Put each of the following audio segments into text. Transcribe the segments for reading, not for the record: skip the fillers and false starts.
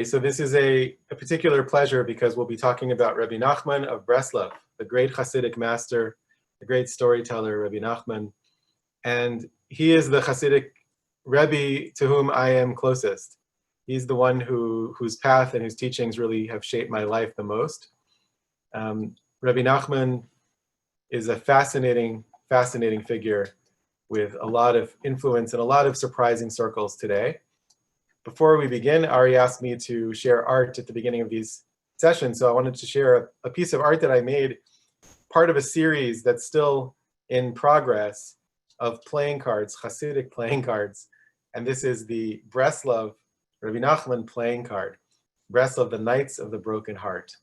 So this is a particular pleasure because we'll be talking about Rabbi Nachman of Breslov, the great Hasidic master, the great storyteller, Rabbi Nachman. And he is the Hasidic Rebbe to whom I am closest. He's the one whose path and whose teachings really have shaped my life the most. Rabbi Nachman is a fascinating figure with a lot of influence in a lot of surprising circles today. Before we begin, Ari asked me to share art at the beginning of these sessions, so I wanted to share a piece of art that I made, part of a series that's still in progress of playing cards, Hasidic playing cards. And this is the Breslov Rabbi Nachman playing card, Breslov, the Knights of the Broken Heart.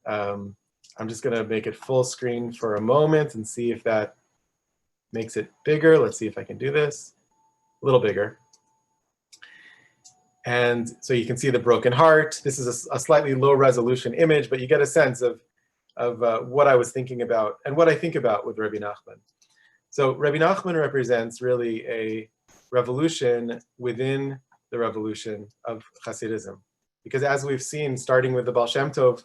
I'm just going to make it full screen for a moment and see if that makes it bigger. Let's see if I can do this. A little bigger. And so you can see the broken heart. This is a slightly low resolution image, but you get a sense of what I was thinking about and what I think about with Rabbi Nachman. So Rabbi Nachman represents really a revolution within the revolution of Hasidism. Because as we've seen, starting with the Baal Shem Tov,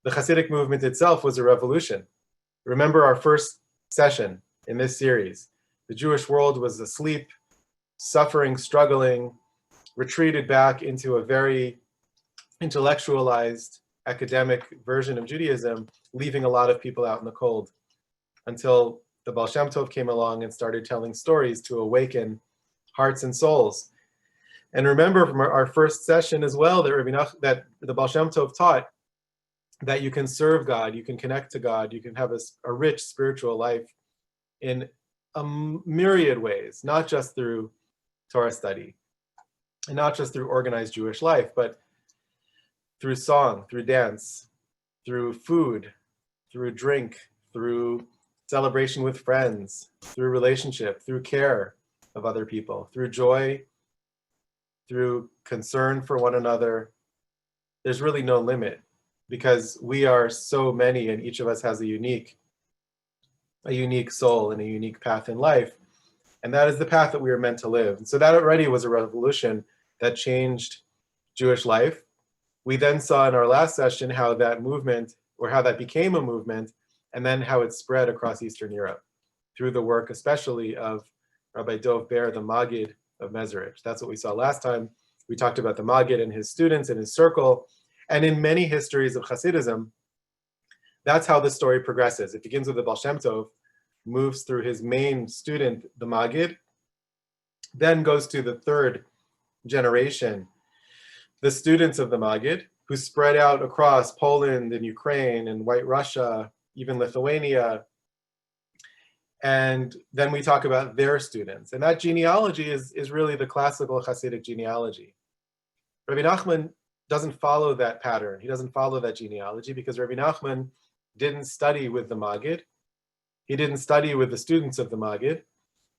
the Hasidic movement itself was a revolution. Remember our first session in this series. The Jewish world was asleep, suffering, struggling, retreated back into a very intellectualized academic version of Judaism, leaving a lot of people out in the cold until the Baal Shem Tov came along and started telling stories to awaken hearts and souls. And remember from our first session as well that the Baal Shem Tov taught that you can serve God, you can connect to God, you can have a rich spiritual life in a myriad ways, not just through Torah study, and not just through organized Jewish life, but through song, through dance, through food, through drink, through celebration with friends, through relationship, through care of other people, through joy, through concern for one another. There's really no limit because we are so many and each of us has a unique soul and a unique path in life. And that is the path that we are meant to live. And so that already was a revolution that changed Jewish life. We then saw in our last session how that movement, or how that became a movement, and then how it spread across Eastern Europe through the work especially of Rabbi Dr, the Mageed of Meserage. That's what we saw last time. We talked about the Maggid and his students and his circle. And in many histories of Hasidism, that's how the story progresses. It begins with the Baal Shem Tov, moves through his main student, the Maggid, then goes to the third generation, the students of the Maggid, who spread out across Poland and Ukraine and White Russia, even Lithuania. And then we talk about their students. And that genealogy is really the classical Hasidic genealogy. Rabbi Nachman doesn't follow that pattern. He doesn't follow that genealogy because Rabbi Nachman didn't study with the Maggid. He didn't study with the students of the Maggid.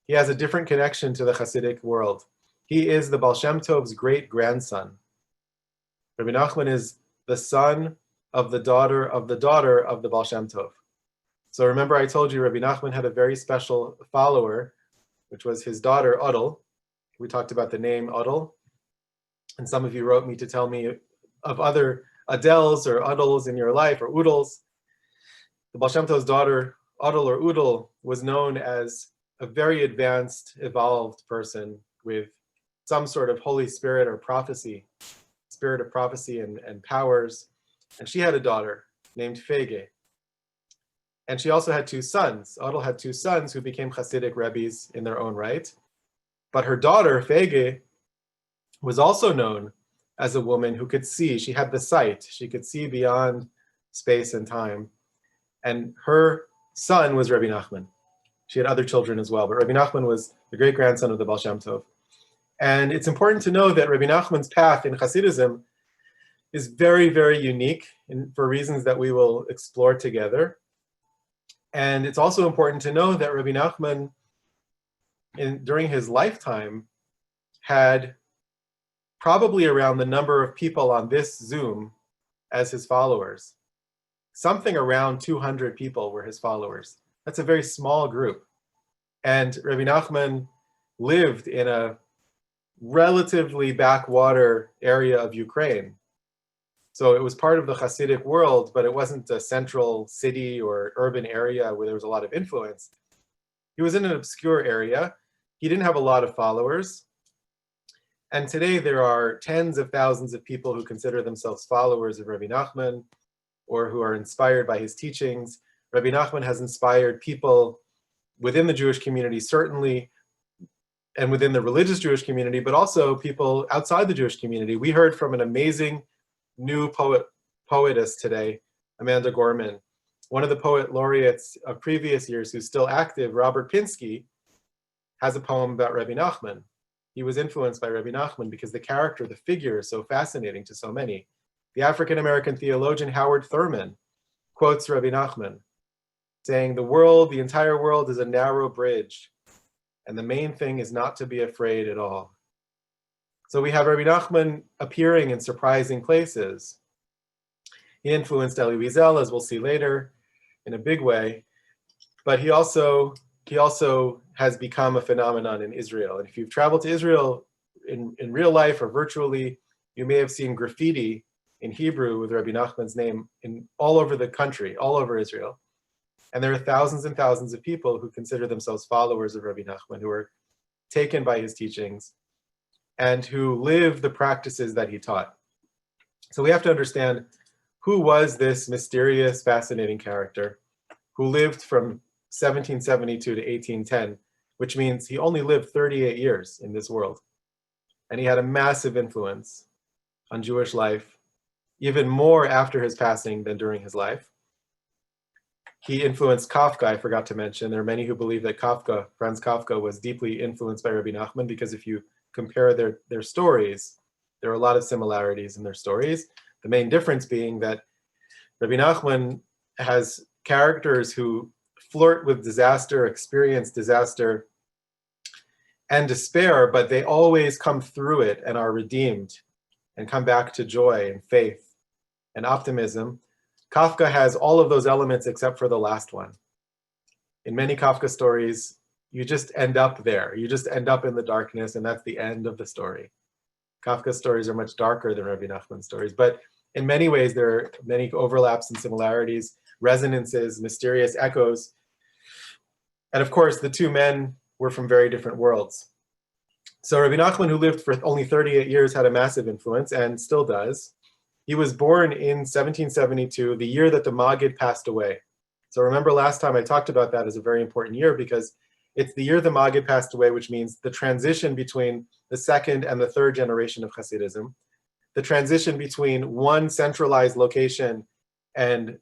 He has a different connection to the Hasidic world. He is the Baal Shem Tov's great-grandson. Rabbi Nachman is the son of the daughter of the Baal Shem Tov. So remember I told you Rabbi Nachman had a very special follower, which was his daughter, Odel. We talked about the name Odel. And some of you wrote me to tell me of other Adels or Odels in your life, or Udels. The Baal Shem Tov's daughter, Odel or Udel, was known as a very advanced, evolved person with some sort of Holy Spirit or prophecy, spirit of prophecy and powers. And she had a daughter named Fege. And she also had two sons. Odel had two sons who became Hasidic Rebbes in their own right. But her daughter, Fege, was also known as a woman who could see. She had the sight. She could see beyond space and time. And her son was Rabbi Nachman. She had other children as well, but Rabbi Nachman was the great-grandson of the Baal Shem Tov. And it's important to know that Rabbi Nachman's path in Hasidism is very, very unique for reasons that we will explore together. And it's also important to know that Rabbi Nachman, during his lifetime, had probably around the number of people on this Zoom as his followers. Something around 200 people were his followers. That's a very small group. And Rabbi Nachman lived in a relatively backwater area of Ukraine. So it was part of the Hasidic world, but it wasn't a central city or urban area where there was a lot of influence. He was in an obscure area. He didn't have a lot of followers. And today there are tens of thousands of people who consider themselves followers of Rabbi Nachman or who are inspired by his teachings. Rabbi Nachman has inspired people within the Jewish community, certainly, and within the religious Jewish community, but also people outside the Jewish community. We heard from an amazing new poetess today, Amanda Gorman. One of the poet laureates of previous years who's still active, Robert Pinsky, has a poem about Rabbi Nachman. He was influenced by Rabbi Nachman because the character, the figure is so fascinating to so many. The African-American theologian Howard Thurman quotes Rabbi Nachman, saying, the entire world is a narrow bridge, and the main thing is not to be afraid at all. So we have Rabbi Nachman appearing in surprising places. He influenced Elie Wiesel, as we'll see later, in a big way, but he also has become a phenomenon in Israel. And if you've traveled to Israel in real life or virtually, you may have seen graffiti in Hebrew with Rabbi Nachman's name all over the country, all over Israel. And there are thousands and thousands of people who consider themselves followers of Rabbi Nachman, who are taken by his teachings and who live the practices that he taught. So we have to understand, who was this mysterious, fascinating character who lived from 1772 to 1810, which means he only lived 38 years in this world. And he had a massive influence on Jewish life, even more after his passing than during his life. He influenced Kafka, I forgot to mention. There are many who believe that Franz Kafka, was deeply influenced by Rabbi Nachman, because if you compare their stories, there are a lot of similarities in their stories. The main difference being that Rabbi Nachman has characters who flirt with disaster, experience disaster and despair, but they always come through it and are redeemed and come back to joy and faith and optimism. Kafka has all of those elements except for the last one. In many Kafka stories, you just end up there. You just end up in the darkness, and that's the end of the story. Kafka's stories are much darker than Rabbi Nachman's stories, but in many ways, there are many overlaps and similarities, resonances, mysterious echoes. And of course, the two men were from very different worlds. So Rabbi Nachman, who lived for only 38 years, had a massive influence and still does. He was born in 1772, the year that the Maggid passed away. So remember last time I talked about that as a very important year, because it's the year the Maggid passed away, which means the transition between the second and the third generation of Hasidism, the transition between one centralized location and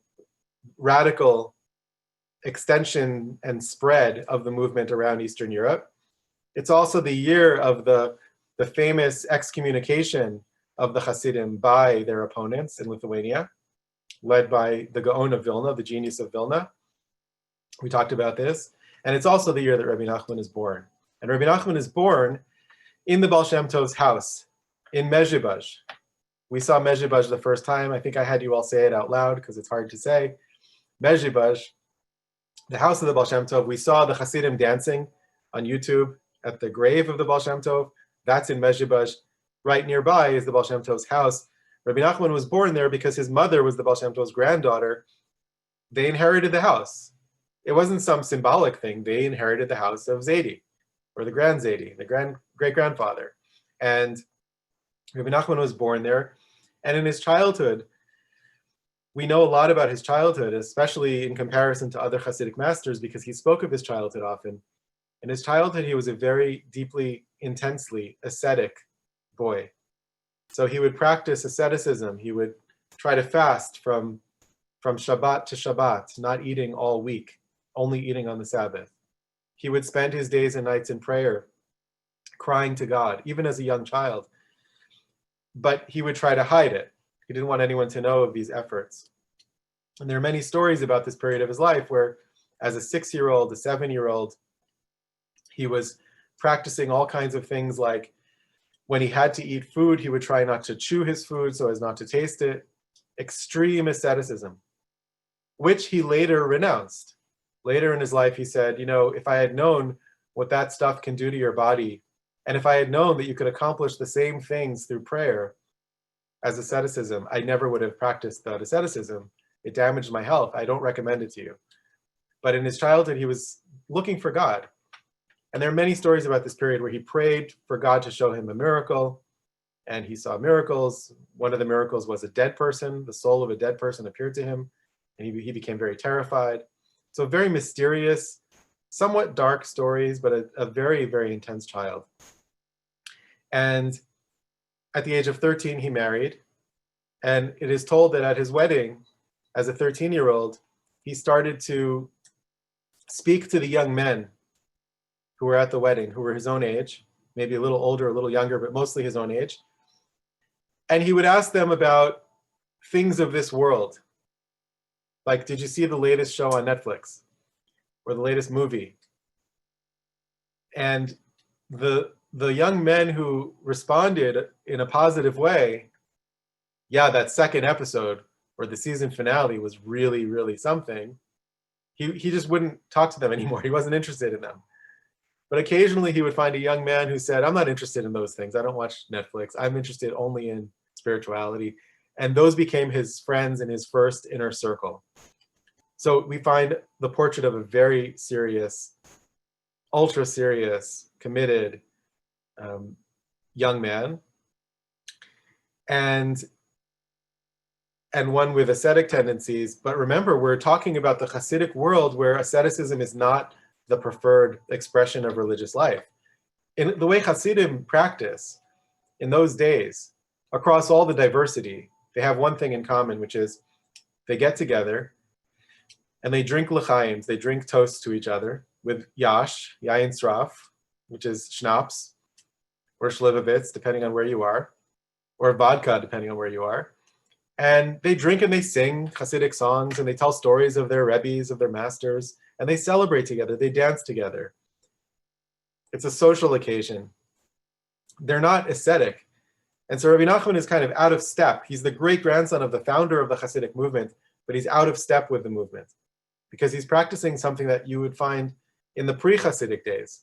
radical extension and spread of the movement around Eastern Europe. It's also the year of the famous excommunication of the Hasidim by their opponents in Lithuania, led by the Gaon of Vilna, the genius of Vilna. We talked about this. And it's also the year that Rabbi Nachman is born. And Rabbi Nachman is born in the Baal Shem Tov's house in Mezritch. We saw Mezritch the first time. I think I had you all say it out loud because it's hard to say. Mezritch, the house of the Baal Shem Tov. We saw the Hasidim dancing on YouTube at the grave of the Baal Shem Tov. That's in Mezritch. Right nearby is the Baal Shem Tov's house. Rabbi Nachman was born there because his mother was the Baal Shem Tov's granddaughter. They inherited the house. It wasn't some symbolic thing. They inherited the house of Zaidi, or the grand Zaidi, the great-grandfather. And Rabbi Nachman was born there. And in his childhood, we know a lot about his childhood, especially in comparison to other Hasidic masters, because he spoke of his childhood often. In his childhood, he was a very deeply, intensely ascetic boy. So he would practice asceticism. He would try to fast from Shabbat to Shabbat, not eating all week, only eating on the Sabbath. He would spend his days and nights in prayer, crying to God, even as a young child. But he would try to hide it. He didn't want anyone to know of these efforts. And there are many stories about this period of his life where, as a 6-year-old, a 7-year-old, he was practicing all kinds of things, like when he had to eat food, he would try not to chew his food so as not to taste it. Extreme asceticism, which he later renounced. Later in his life, he said, if I had known what that stuff can do to your body, and if I had known that you could accomplish the same things through prayer, as asceticism, I never would have practiced that asceticism. It damaged my health. I don't recommend it to you. But in his childhood, he was looking for God. And there are many stories about this period where he prayed for God to show him a miracle, and he saw miracles. One of the miracles was a dead person. The soul of a dead person appeared to him, and he became very terrified. So very mysterious, somewhat dark stories, but a very, very intense child. And at the age of 13, he married. And it is told that at his wedding, as a 13-year-old, he started to speak to the young men who were at the wedding, who were his own age, maybe a little older, a little younger, but mostly his own age. And he would ask them about things of this world. Like, did you see the latest show on Netflix? Or the latest movie? And the young men who responded in a positive way, yeah, that second episode or the season finale was really, really something. He just wouldn't talk to them anymore. He wasn't interested in them. But occasionally he would find a young man who said, I'm not interested in those things. I don't watch Netflix. I'm interested only in spirituality. And those became his friends in his first inner circle. So we find the portrait of a very serious, ultra serious, committed young man, and one with ascetic tendencies. But remember, we're talking about the Hasidic world where asceticism is not the preferred expression of religious life. In the way Hasidim practice in those days, across all the diversity, they have one thing in common, which is they get together and they drink l'chaim, they drink toasts to each other with yash, yayin sraf, which is schnapps, or shlivovitz, depending on where you are, or vodka, depending on where you are. And they drink and they sing Hasidic songs, and they tell stories of their rebbes, of their masters, and they celebrate together, they dance together. It's a social occasion. They're not ascetic. And so Rabbi Nachman is kind of out of step. He's the great-grandson of the founder of the Hasidic movement, but he's out of step with the movement because he's practicing something that you would find in the pre-Hasidic days.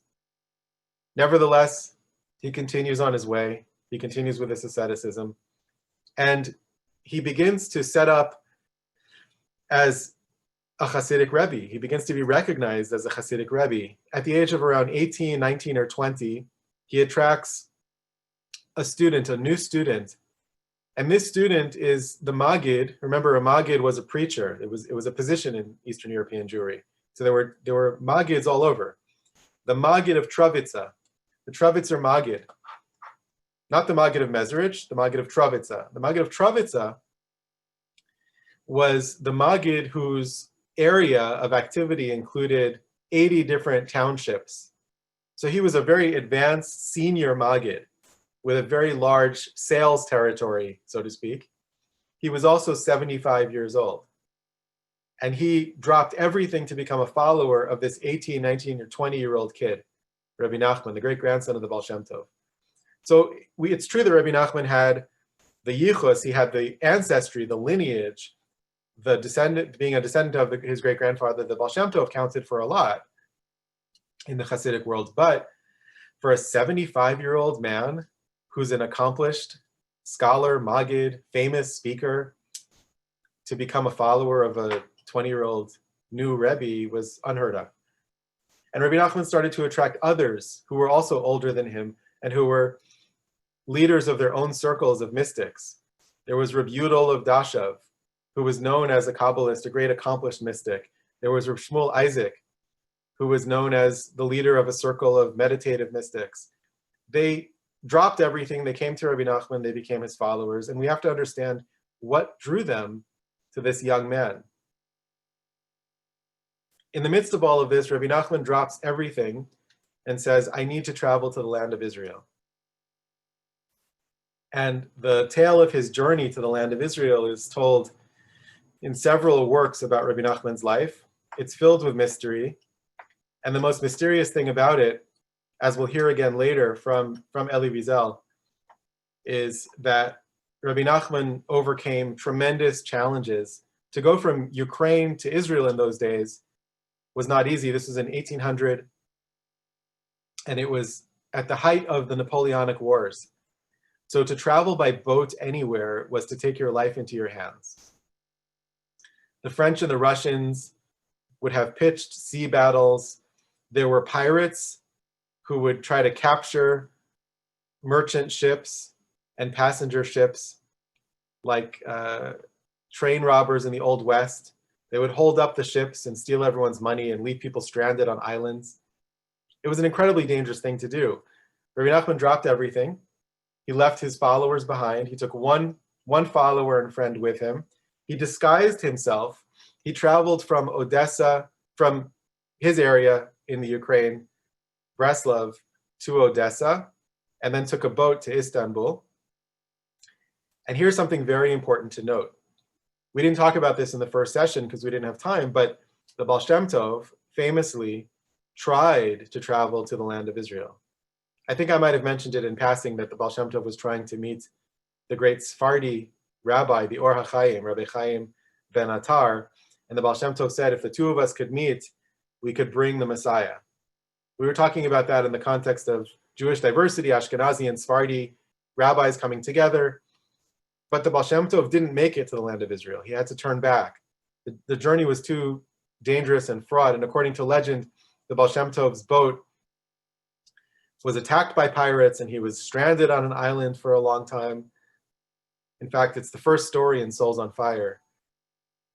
Nevertheless, he continues on his way. He continues with his asceticism. And he begins to set up as a Hasidic Rebbe. He begins to be recognized as a Hasidic Rebbe. At the age of around 18, 19, or 20, he attracts a student, a new student. And this student is the Maggid. Remember, a Maggid was a preacher. It was a position in Eastern European Jewry. So there were Maggids all over. The Mageed of Trovitsa, the Trovitzer Maggid. Not the Mageed of Mezritch, the Mageed of Trovitsa. The Mageed of Trovitsa was the Maggid whose area of activity included 80 different townships. So he was a very advanced senior Maggid with a very large sales territory, so to speak. He was also 75 years old. And he dropped everything to become a follower of this 18, 19, or 20-year-old kid, Rabbi Nachman, the great-grandson of the Baal Shem Tov. So it's true that Rabbi Nachman had the yichus, he had the ancestry, the lineage, the descendant, being a descendant of his great-grandfather, the Baal Shem Tov, counted for a lot in the Hasidic world. But for a 75-year-old man who's an accomplished scholar, Maggid, famous speaker, to become a follower of a 20-year-old new Rebbe was unheard of. And Rabbi Nachman started to attract others who were also older than him and who were leaders of their own circles of mystics. There was Rabbi Yudel of Dashav, who was known as a Kabbalist, a great accomplished mystic. There was Rabbi Shmuel Isaac, who was known as the leader of a circle of meditative mystics. They dropped everything, they came to Rabbi Nachman, they became his followers, and we have to understand what drew them to this young man. In the midst of all of this, Rabbi Nachman drops everything and says, I need to travel to the land of Israel. And the tale of his journey to the land of Israel is told in several works about Rabbi Nachman's life. It's filled with mystery. And the most mysterious thing about it, as we'll hear again later from Elie Wiesel, is that Rabbi Nachman overcame tremendous challenges. To go from Ukraine to Israel in those days was not easy. This was in 1800, and it was at the height of the Napoleonic Wars. So to travel by boat anywhere was to take your life into your hands. The French and the Russians would have pitched sea battles. There were pirates who would try to capture merchant ships and passenger ships, like train robbers in the Old West. They would hold up the ships and steal everyone's money and leave people stranded on islands. It was an incredibly dangerous thing to do. Rabbi Nachman dropped everything. He left his followers behind. He took one follower and friend with him. He disguised himself. He traveled from Odessa, from his area in the Ukraine, Breslov, to Odessa, and then took a boat to Istanbul. And here's something very important to note. We didn't talk about this in the first session because we didn't have time, but the Baal Shem Tov famously tried to travel to the land of Israel. I think I might have mentioned it in passing that the Baal Shem Tov was trying to meet the great Sephardi rabbi, the Or HaChaim, Rabbi Chaim ben Attar, and the Baal Shem Tov said, if the two of us could meet, we could bring the Messiah. We were talking about that in the context of Jewish diversity, Ashkenazi and Sephardi rabbis coming together. But the Baal Shem Tov didn't make it to the land of Israel. He had to turn back. The journey was too dangerous and fraught. And according to legend, the Baal Shem Tov's boat was attacked by pirates and he was stranded on an island for a long time. In fact, it's the first story in Souls on Fire,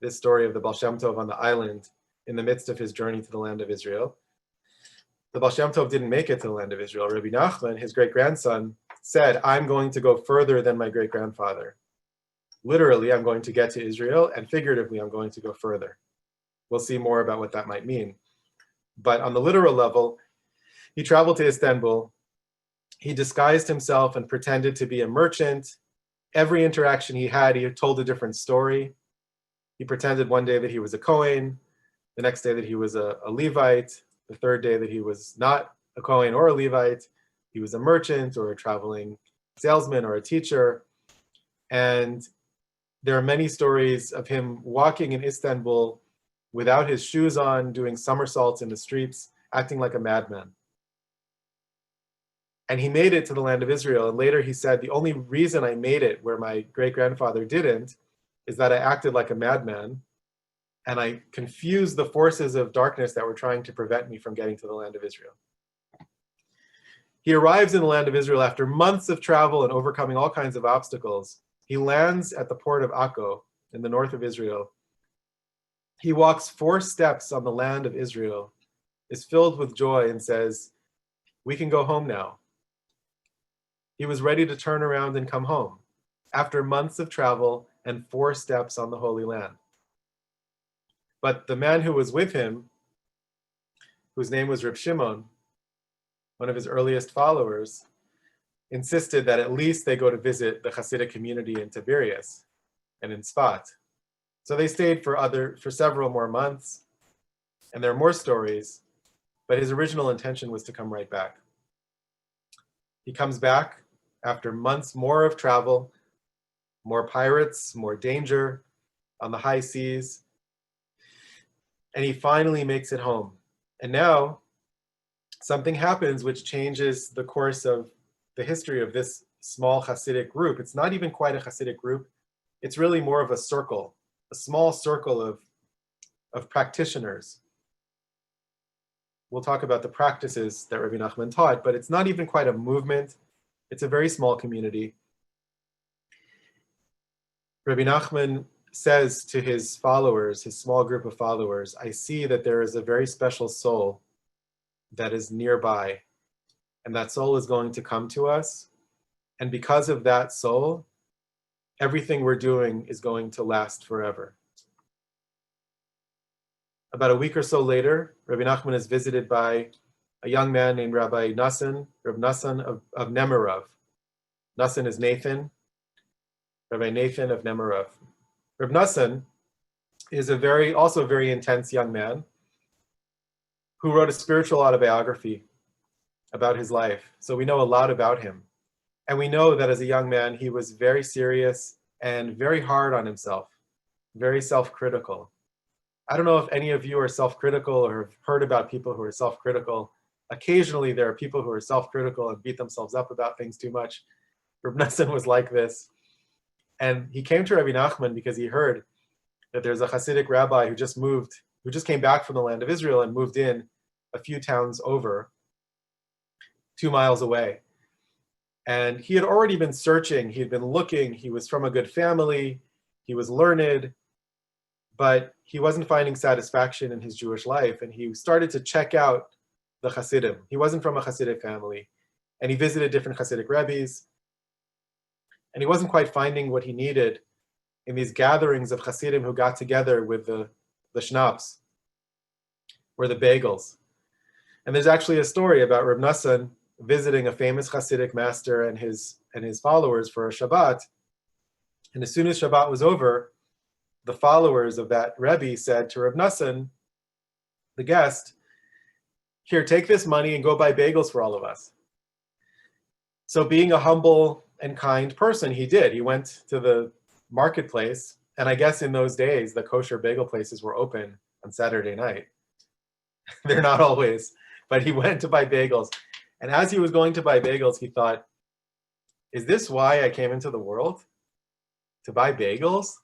this story of the Baal Shem Tov on the island in the midst of his journey to the land of Israel. The Baal Shem Tov didn't make it to the land of Israel. Rabbi Nachman, his great-grandson, said, I'm going to go further than my great-grandfather. Literally, I'm going to get to Israel, and figuratively, I'm going to go further. We'll see more about what that might mean. But on the literal level, he traveled to Istanbul. He disguised himself and pretended to be a merchant. Every interaction he had told a different story. He pretended one day that he was a Kohen, the next day that he was a Levite, the third day that he was not a Kohen or a Levite. He was a merchant or a traveling salesman or a teacher. And there are many stories of him walking in Istanbul without his shoes on, doing somersaults in the streets, acting like a madman. And he made it to the land of Israel. And later he said, the only reason I made it where my great-grandfather didn't is that I acted like a madman and I confused the forces of darkness that were trying to prevent me from getting to the land of Israel. He arrives in the land of Israel after months of travel and overcoming all kinds of obstacles. He lands at the port of Akko in the north of Israel. He walks 4 steps on the land of Israel, is filled with joy and says, we can go home now. He was ready to turn around and come home after months of travel and 4 steps on the Holy Land. But the man who was with him, whose name was Reb Shimon, one of his earliest followers, insisted that at least they go to visit the Hasidic community in Tiberias and in Sfat. So they stayed for several more months, and there are more stories, but his original intention was to come right back. He comes back after months more of travel, more pirates, more danger on the high seas, and he finally makes it home. And now something happens which changes the course of the history of this small Hasidic group. It's not even quite a Hasidic group. It's really more of a circle, a small circle of practitioners. We'll talk about the practices that Rabbi Nachman taught, but it's not even quite a movement. It's a very small community. Rabbi Nachman says to his followers, his small group of followers, I see that there is a very special soul that is nearby, and that soul is going to come to us. And because of that soul, everything we're doing is going to last forever. About a week or so later, Rabbi Nachman is visited by a young man named Rabbi Nassan, Reb Nassan of Nemirov. Nassan is Nathan, Rabbi Nathan of Nemirov. Reb Nassan is also a very intense young man who wrote a spiritual autobiography about his life. So we know a lot about him. And we know that as a young man, he was very serious and very hard on himself, very self-critical. I don't know if any of you are self-critical or have heard about people who are self-critical. Occasionally, there are people who are self-critical and beat themselves up about things too much. Reb Nosson was like this. And he came to Rabbi Nachman because he heard that there's a Hasidic rabbi who just came back from the land of Israel and moved in a few towns over, 2 miles away. And he had already been searching, he had been looking, he was from a good family, he was learned, but he wasn't finding satisfaction in his Jewish life. And he started to check out the Hasidim. He wasn't from a Hasidic family. And he visited different Hasidic Rebbes. And he wasn't quite finding what he needed in these gatherings of Hasidim who got together with the schnapps or the bagels. And there's actually a story about Reb Nosson visiting a famous Hasidic master and his followers for a Shabbat. And as soon as Shabbat was over, the followers of that Rebbe said to Reb Nosson, the guest, "Here, take this money and go buy bagels for all of us." So being a humble and kind person, he did. He went to the marketplace, and I guess in those days, the kosher bagel places were open on Saturday night. They're not always, but he went to buy bagels. And as he was going to buy bagels, he thought, is this why I came into the world? To buy bagels?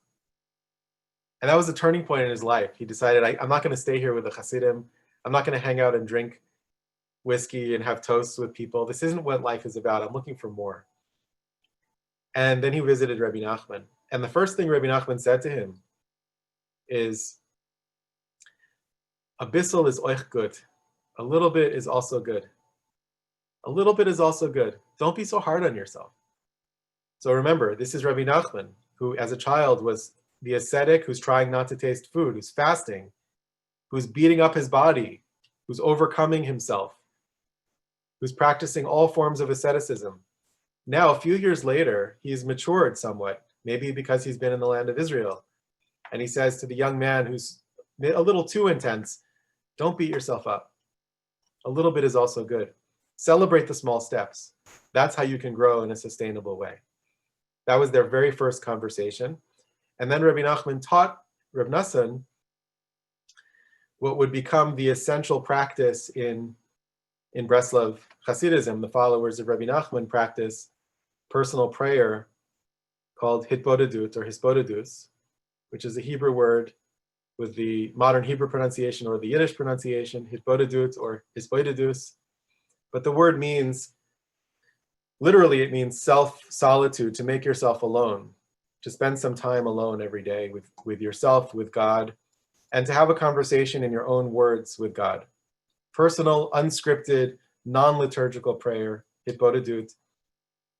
And that was a turning point in his life. He decided, I'm not going to stay here with the Hasidim. I'm not going to hang out and drink whiskey and have toasts with people. This isn't what life is about. I'm looking for more. And then he visited Rabbi Nachman. And the first thing Rabbi Nachman said to him is, a bissel is oich good. A little bit is also good. A little bit is also good. Don't be so hard on yourself. So remember, this is Rabbi Nachman, who as a child was the ascetic who's trying not to taste food, who's fasting, who's beating up his body, who's overcoming himself, who's practicing all forms of asceticism. Now, a few years later, he's matured somewhat, maybe because he's been in the land of Israel. And he says to the young man who's a little too intense, don't beat yourself up. A little bit is also good. Celebrate the small steps. That's how you can grow in a sustainable way. That was their very first conversation. And then Rabbi Nachman taught Reb Nosson what would become the essential practice in Breslov Hasidism. The followers of Rabbi Nachman practice personal prayer called hitbodedut or hisbodedus, which is a Hebrew word with the modern Hebrew pronunciation or the Yiddish pronunciation, hitbodedut or hisbodedus. But the word means, literally it means self-solitude, to make yourself alone, to spend some time alone every day with yourself, with God, and to have a conversation in your own words with God. Personal, unscripted, non-liturgical prayer, hitbodedut,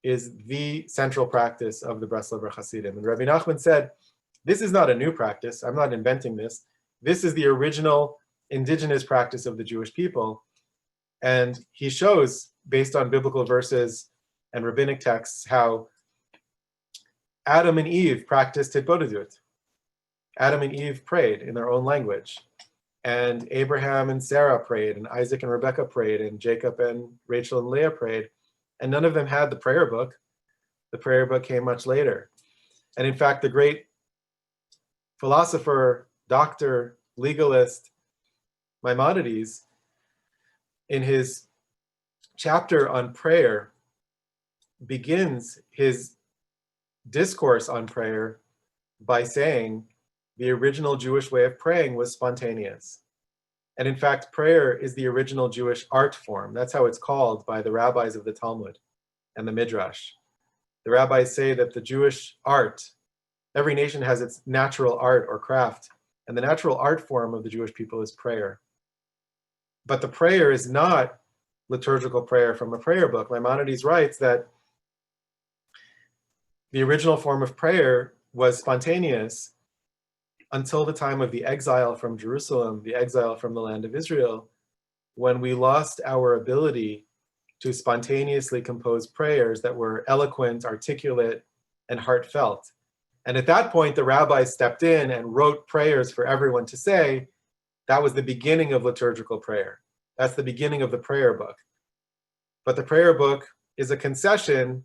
is the central practice of the Breslover Hasidim. And Rabbi Nachman said, this is not a new practice. I'm not inventing this. This is the original indigenous practice of the Jewish people. And he shows, based on biblical verses and rabbinic texts, how Adam and Eve practiced hitbodedut. Adam and Eve prayed in their own language. And Abraham and Sarah prayed, and Isaac and Rebekah prayed, and Jacob and Rachel and Leah prayed. And none of them had the prayer book. The prayer book came much later. And in fact, the great philosopher, doctor, legalist, Maimonides, in his chapter on prayer, begins his discourse on prayer by saying the original Jewish way of praying was spontaneous. And in fact, prayer is the original Jewish art form. That's how it's called by the rabbis of the Talmud and the Midrash. The rabbis say that the Jewish art, every nation has its natural art or craft, and the natural art form of the Jewish people is prayer. But the prayer is not liturgical prayer from a prayer book. Maimonides writes that the original form of prayer was spontaneous until the time of the exile from Jerusalem, the exile from the land of Israel, when we lost our ability to spontaneously compose prayers that were eloquent, articulate, and heartfelt. And at that point, the rabbis stepped in and wrote prayers for everyone to say. That was the beginning of liturgical prayer. That's the beginning of the prayer book. But the prayer book is a concession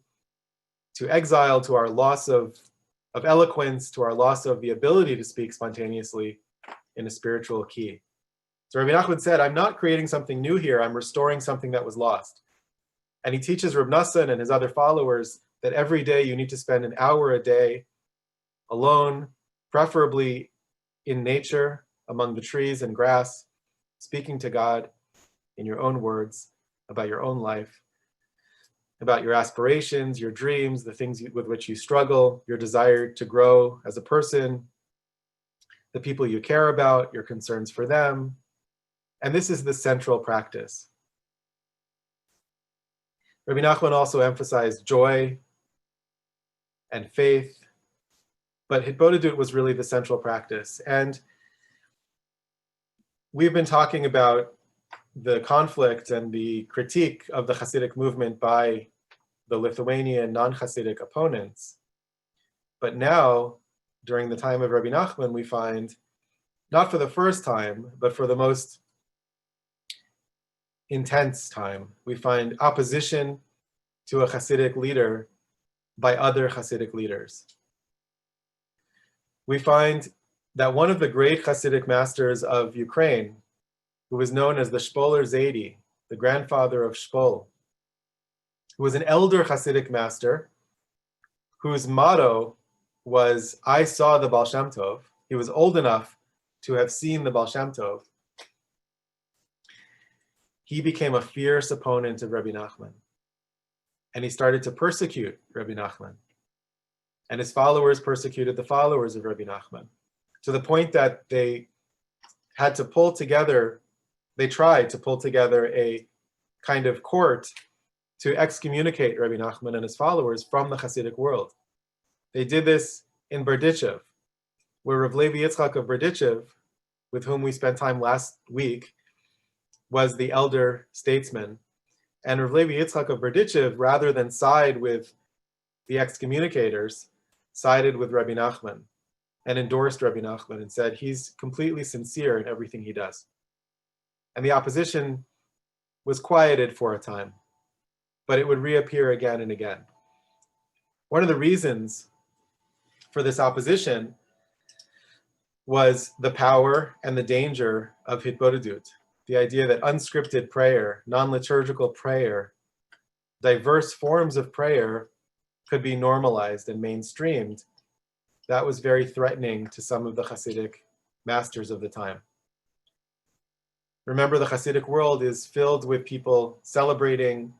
to exile, to our loss of eloquence, to our loss of the ability to speak spontaneously in a spiritual key. So Rabbi Nachman said, I'm not creating something new here, I'm restoring something that was lost. And he teaches Reb Nosson and his other followers that every day you need to spend an hour a day alone, preferably in nature, among the trees and grass, speaking to God in your own words about your own life, about your aspirations, your dreams, the things with which you struggle, your desire to grow as a person, the people you care about, your concerns for them. And this is the central practice. Rabbi Nachman also emphasized joy and faith, but Hitbodedut was really the central practice. And we've been talking about the conflict and the critique of the Hasidic movement by the Lithuanian non-Hasidic opponents. But now, during the time of Rabbi Nachman, we find, not for the first time, but for the most intense time, we find opposition to a Hasidic leader by other Hasidic leaders. We find that one of the great Hasidic masters of Ukraine, who was known as the Shpoler Zaidi, the grandfather of Shpol, who was an elder Hasidic master, whose motto was, "I saw the Baal Shem Tov." He was old enough to have seen the Baal Shem Tov. He became a fierce opponent of Rabbi Nachman. And he started to persecute Rabbi Nachman. And his followers persecuted the followers of Rabbi Nachman, to the point that they had to pull together, they tried to pull together a kind of court to excommunicate Rabbi Nachman and his followers from the Hasidic world. They did this in Berdichev, where Rav Levi Yitzchak of Berdichev, with whom we spent time last week, was the elder statesman. And Rav Levi Yitzchak of Berdichev, rather than side with the excommunicators, sided with Rabbi Nachman and endorsed Rabbi Nachman and said he's completely sincere in everything he does. And the opposition was quieted for a time, but it would reappear again and again. One of the reasons for this opposition was the power and the danger of Hitbodedut, the idea that unscripted prayer, non-liturgical prayer, diverse forms of prayer could be normalized and mainstreamed. That was very threatening to some of the Hasidic masters of the time. Remember, the Hasidic world is filled with people celebrating.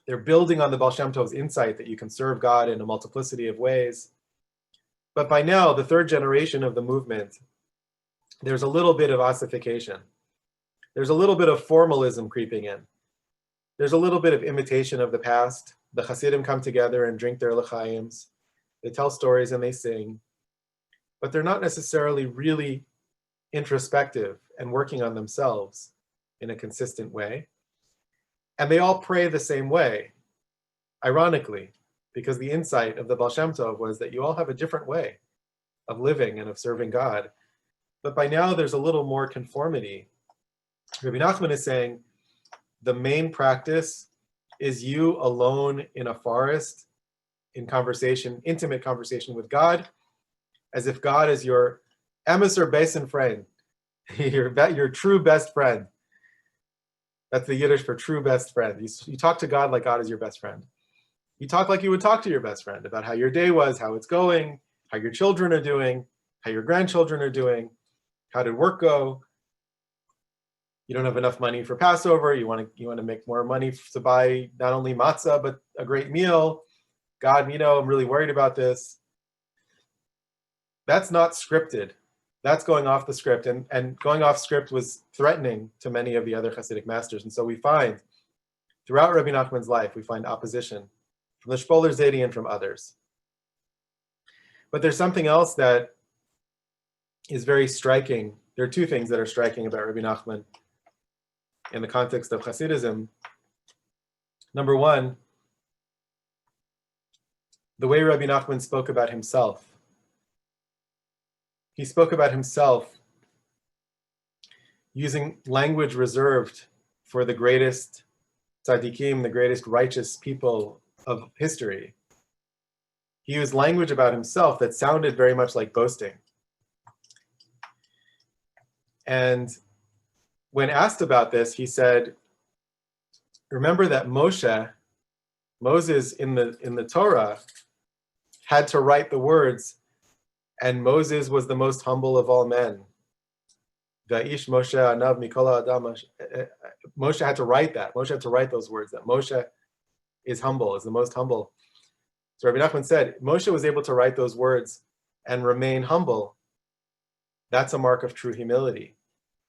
They're building on the Baal Shem Tov's insight that you can serve God in a multiplicity of ways. But by now, the third generation of the movement, there's a little bit of ossification. There's a little bit of formalism creeping in. There's a little bit of imitation of the past. The Hasidim come together and drink their l'chaims. They tell stories and they sing. But they're not necessarily really introspective and working on themselves in a consistent way. And they all pray the same way, ironically, because the insight of the Baal Shem Tov was that you all have a different way of living and of serving God. But by now, there's a little more conformity. Rabbi Nachman is saying the main practice is you alone in a forest, in conversation, intimate conversation with God, as if God is your emes or beisen friend, your true best friend. That's the Yiddish for true best friend. You talk to God like God is your best friend. You talk like you would talk to your best friend about how your day was, how it's going, how your children are doing, how your grandchildren are doing, how did work go. You don't have enough money for Passover. You want to make more money to buy not only matzah, but a great meal. God, I'm really worried about this. That's not scripted. That's going off the script. And going off script was threatening to many of the other Hasidic masters. And so we find, throughout Rabbi Nachman's life, we find opposition from the Shpoler Zaidi and from others. But there's something else that is very striking. There are two things that are striking about Rabbi Nachman in the context of Hasidism. Number one, the way Rabbi Nachman spoke about himself. He spoke about himself using language reserved for the greatest tzaddikim, the greatest righteous people of history. He used language about himself that sounded very much like boasting. And when asked about this, he said, remember that Moshe Moses in the Torah had to write the words, and Moses was the most humble of all men. Va'ish Moshe anav mikol ha'adam. Moshe had to write that. Moshe had to write those words, that Moshe is humble, is the most humble. So Rabbi Nachman said, Moshe was able to write those words and remain humble. That's a mark of true humility.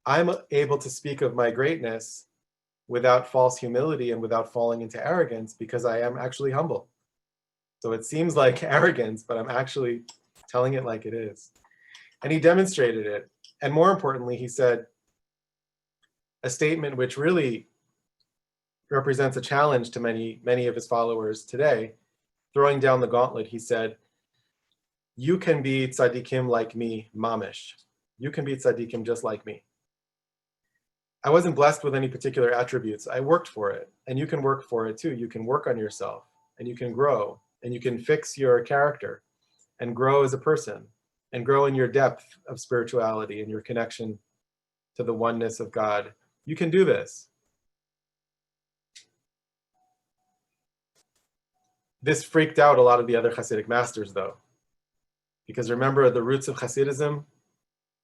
I'm able to speak of my greatness without false humility and without falling into arrogance because I am actually humble. So it seems like arrogance, but I'm actually telling it like it is. And he demonstrated it. And more importantly, he said a statement which really represents a challenge to many of his followers today. Throwing down the gauntlet, he said, you can be tzaddikim like me, mamish. You can be tzaddikim just like me. I wasn't blessed with any particular attributes. I worked for it, and you can work for it too. You can work on yourself, and you can grow, and you can fix your character, and grow as a person, and grow in your depth of spirituality and your connection to the oneness of God. You can do this. This freaked out a lot of the other Hasidic masters, though, because remember the roots of Hasidism,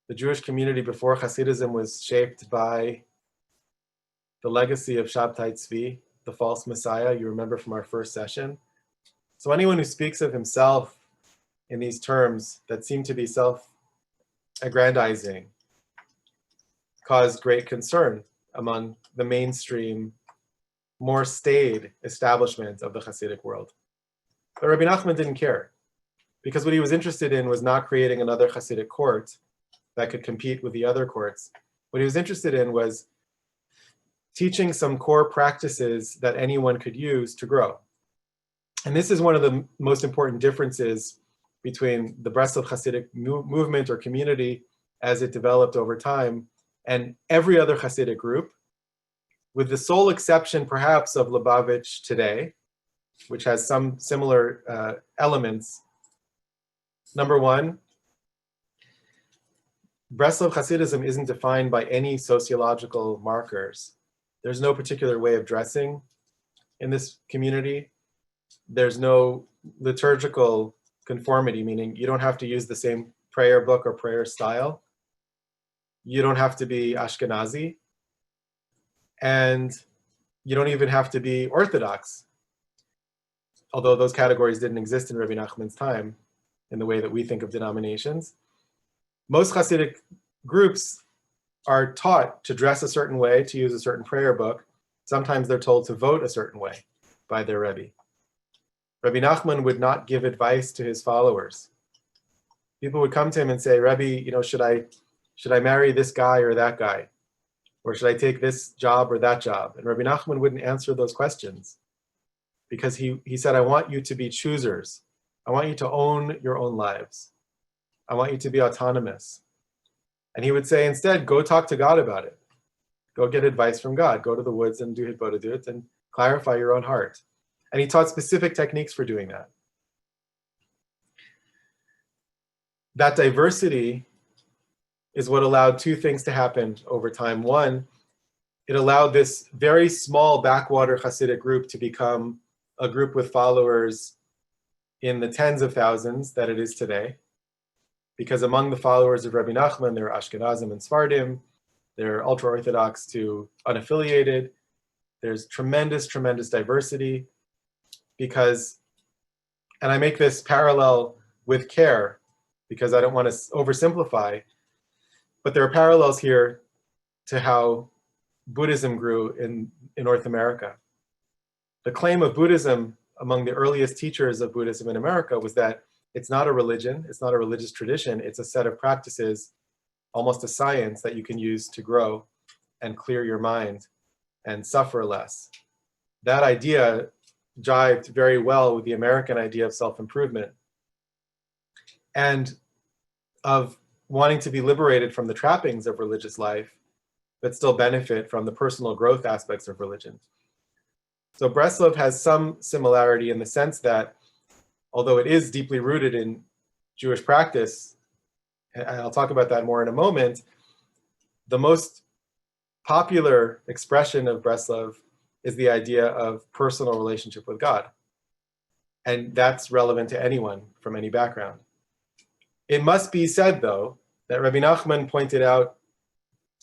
the Jewish community before Hasidism was shaped by the legacy of Shabtai Tzvi, the false messiah, you remember from our first session. So anyone who speaks of himself in these terms that seem to be self-aggrandizing caused great concern among the mainstream, more staid establishment of the Hasidic world. But Rabbi Nachman didn't care, because what he was interested in was not creating another Hasidic court that could compete with the other courts. What he was interested in was teaching some core practices that anyone could use to grow. And this is one of the most important differences between the Breslov Hasidic movement or community as it developed over time and every other Hasidic group, with the sole exception perhaps of Lubavitch today, which has some similar elements. Number one, Breslov Hasidism isn't defined by any sociological markers. There's no particular way of dressing in this community. There's no liturgical conformity, meaning you don't have to use the same prayer book or prayer style. You don't have to be Ashkenazi. And you don't even have to be Orthodox, although those categories didn't exist in Rabbi Nachman's time in the way that we think of denominations. Most Hasidic groups are taught to dress a certain way, to use a certain prayer book. Sometimes they're told to vote a certain way by their Rebbe. Rabbi Nachman would not give advice to his followers. People would come to him and say, Rebbe, should I marry this guy or that guy? Or should I take this job or that job? And Rabbi Nachman wouldn't answer those questions because he said, I want you to be choosers. I want you to own your own lives. I want you to be autonomous. And he would say, instead, go talk to God about it. Go get advice from God. Go to the woods and do Hitbodedut and clarify your own heart. And he taught specific techniques for doing that. That diversity is what allowed two things to happen over time. One, it allowed this very small backwater Hasidic group to become a group with followers in the tens of thousands that it is today. Because among the followers of Rabbi Nachman, there are Ashkenazim and Sfardim, there are ultra-Orthodox to unaffiliated. There's tremendous, tremendous diversity because, and I make this parallel with care because I don't want to oversimplify, but there are parallels here to how Buddhism grew in North America. The claim of Buddhism among the earliest teachers of Buddhism in America was that it's not a religion, it's not a religious tradition, it's a set of practices, almost a science that you can use to grow and clear your mind and suffer less. That idea jived very well with the American idea of self-improvement and of wanting to be liberated from the trappings of religious life, but still benefit from the personal growth aspects of religion. So Breslov has some similarity in the sense that, although it is deeply rooted in Jewish practice, and I'll talk about that more in a moment, the most popular expression of Breslov is the idea of personal relationship with God. And that's relevant to anyone from any background. It must be said, though, that Rabbi Nachman pointed out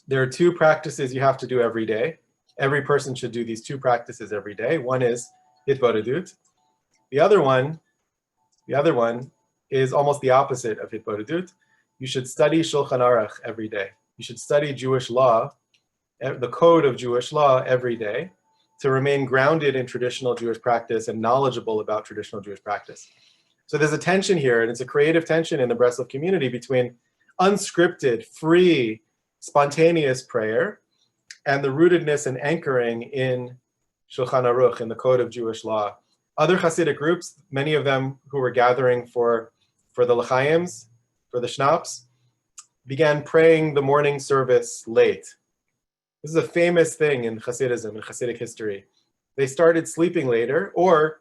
there are two practices you have to do every day. Every person should do these two practices every day. One is hitbodedut. The other one is almost the opposite of hitbodedut. You should study Shulchan Aruch every day. You should study Jewish law, the code of Jewish law every day, to remain grounded in traditional Jewish practice and knowledgeable about traditional Jewish practice. So there's a tension here, and it's a creative tension in the Breslov community between unscripted, free, spontaneous prayer and the rootedness and anchoring in Shulchan Aruch, in the code of Jewish law. Other Hasidic groups, many of them who were gathering for the l'chaims, for the schnapps, began praying the morning service late. This is a famous thing in Hasidism, in Hasidic history. They started sleeping later or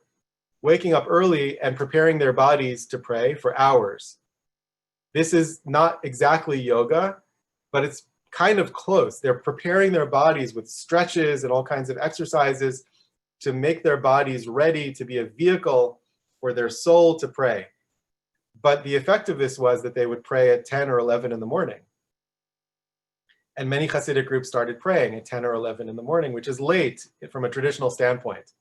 waking up early and preparing their bodies to pray for hours. This is not exactly yoga, but it's kind of close. They're preparing their bodies with stretches and all kinds of exercises to make their bodies ready to be a vehicle for their soul to pray. But the effect of this was that they would pray at 10 or 11 in the morning. And many Hasidic groups started praying at 10 or 11 in the morning, which is late from a traditional standpoint.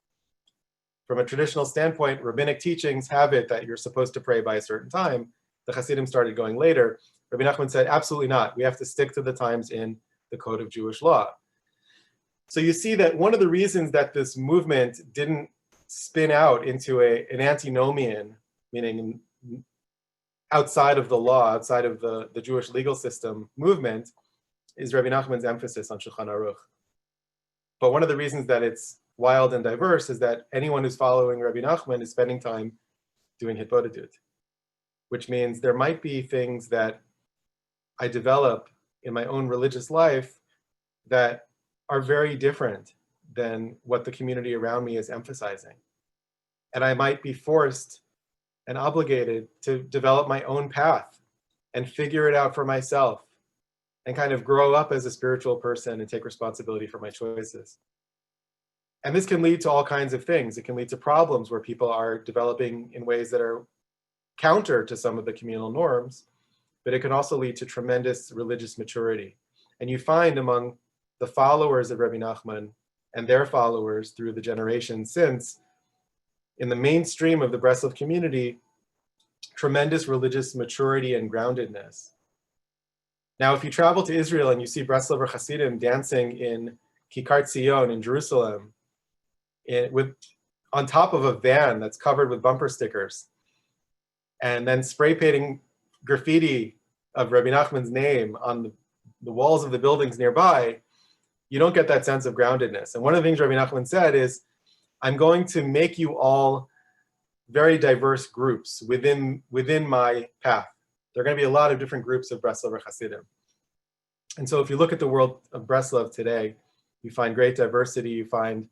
From a traditional standpoint, rabbinic teachings have it that you're supposed to pray by a certain time. The Hasidim started going later. Rabbi Nachman said, absolutely not. We have to stick to the times in the code of Jewish law. So you see that one of the reasons that this movement didn't spin out into an antinomian, meaning outside of the law, outside of the Jewish legal system movement, is Rabbi Nachman's emphasis on Shulchan Aruch. But one of the reasons that it's wild and diverse is that anyone who's following Rabbi Nachman is spending time doing hitbodedut, which means there might be things that I develop in my own religious life that are very different than what the community around me is emphasizing. And I might be forced and obligated to develop my own path and figure it out for myself and kind of grow up as a spiritual person and take responsibility for my choices. And this can lead to all kinds of things. It can lead to problems where people are developing in ways that are counter to some of the communal norms, but it can also lead to tremendous religious maturity. And you find among the followers of Rabbi Nachman and their followers through the generations since, in the mainstream of the Breslov community, tremendous religious maturity and groundedness. Now, if you travel to Israel and you see Breslover Hasidim dancing in Kikar Tzion in Jerusalem, on top of a van that's covered with bumper stickers, and then spray painting graffiti of Rabbi Nachman's name on the walls of the buildings nearby, you don't get that sense of groundedness. And one of the things Rabbi Nachman said is, I'm going to make you all very diverse groups within my path. There are going to be a lot of different groups of Breslover Hasidim. And so if you look at the world of Breslov today, you find great diversity. You find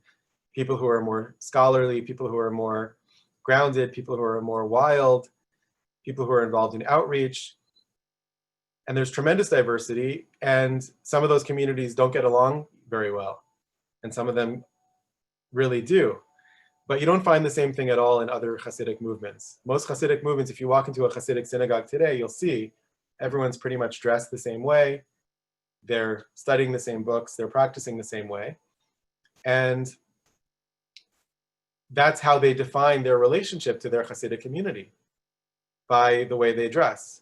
people who are more scholarly, people who are more grounded, people who are more wild, people who are involved in outreach. And there's tremendous diversity, and some of those communities don't get along very well, and some of them really do. But you don't find the same thing at all in other Hasidic movements. Most Hasidic movements, if you walk into a Hasidic synagogue today, you'll see everyone's pretty much dressed the same way. They're studying the same books. They're practicing the same way. And that's how they define their relationship to their Hasidic community, by the way they dress.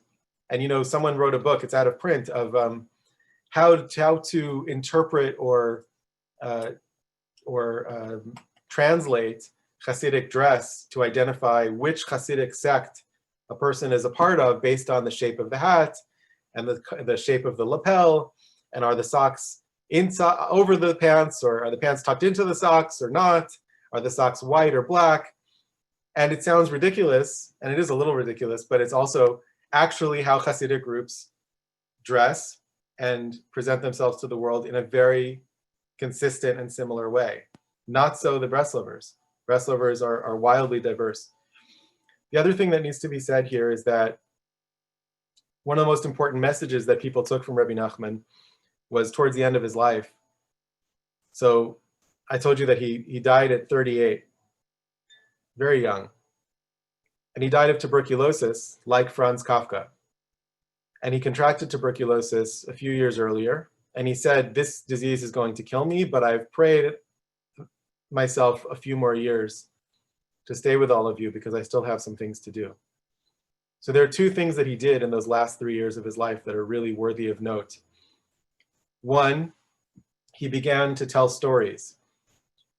And you know, someone wrote a book, it's out of print, of how to interpret or translate Hasidic dress to identify which Hasidic sect a person is a part of based on the shape of the hat and the shape of the lapel, and are the socks inside over the pants, or are the pants tucked into the socks or not? Are the socks white or black? And it sounds ridiculous, and it is a little ridiculous, but it's also actually how Hasidic groups dress and present themselves to the world in a very consistent and similar way. Not so the Breslovers. Breslovers are wildly diverse. The other thing that needs to be said here is that one of the most important messages that people took from Rabbi Nachman was towards the end of his life. So I told you that he died at 38, very young. And he died of tuberculosis, like Franz Kafka. And he contracted tuberculosis a few years earlier. And he said, this disease is going to kill me, but I've prayed myself a few more years to stay with all of you because I still have some things to do. So there are two things that he did in those last 3 years of his life that are really worthy of note. One, he began to tell stories.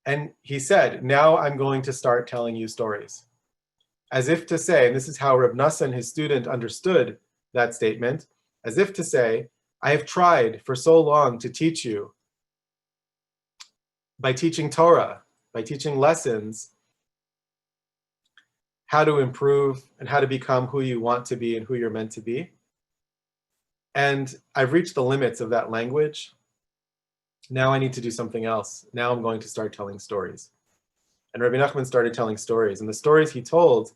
And he said, now I'm going to start telling you stories. As if to say, and this is how Reb Nassan, his student, understood that statement, as if to say, I have tried for so long to teach you by teaching Torah, by teaching lessons, how to improve and how to become who you want to be and who you're meant to be. And I've reached the limits of that language. Now I need to do something else. Now I'm going to start telling stories. And Rabbi Nachman started telling stories. And the stories he told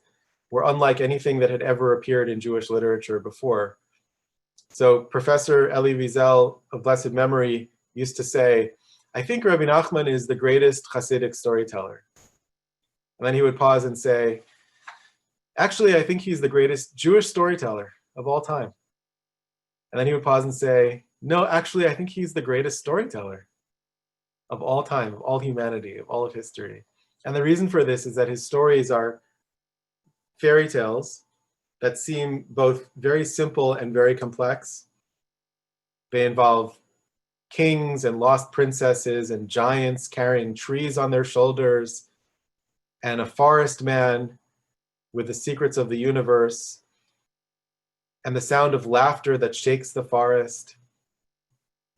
were unlike anything that had ever appeared in Jewish literature before. So Professor Elie Wiesel of blessed memory used to say, I think Rabbi Nachman is the greatest Hasidic storyteller. And then he would pause and say, actually, I think he's the greatest Jewish storyteller of all time. And then he would pause and say, no, actually, I think he's the greatest storyteller of all time, of all humanity, of all of history. And the reason for this is that his stories are fairy tales that seem both very simple and very complex. They involve kings and lost princesses and giants carrying trees on their shoulders and a forest man with the secrets of the universe and the sound of laughter that shakes the forest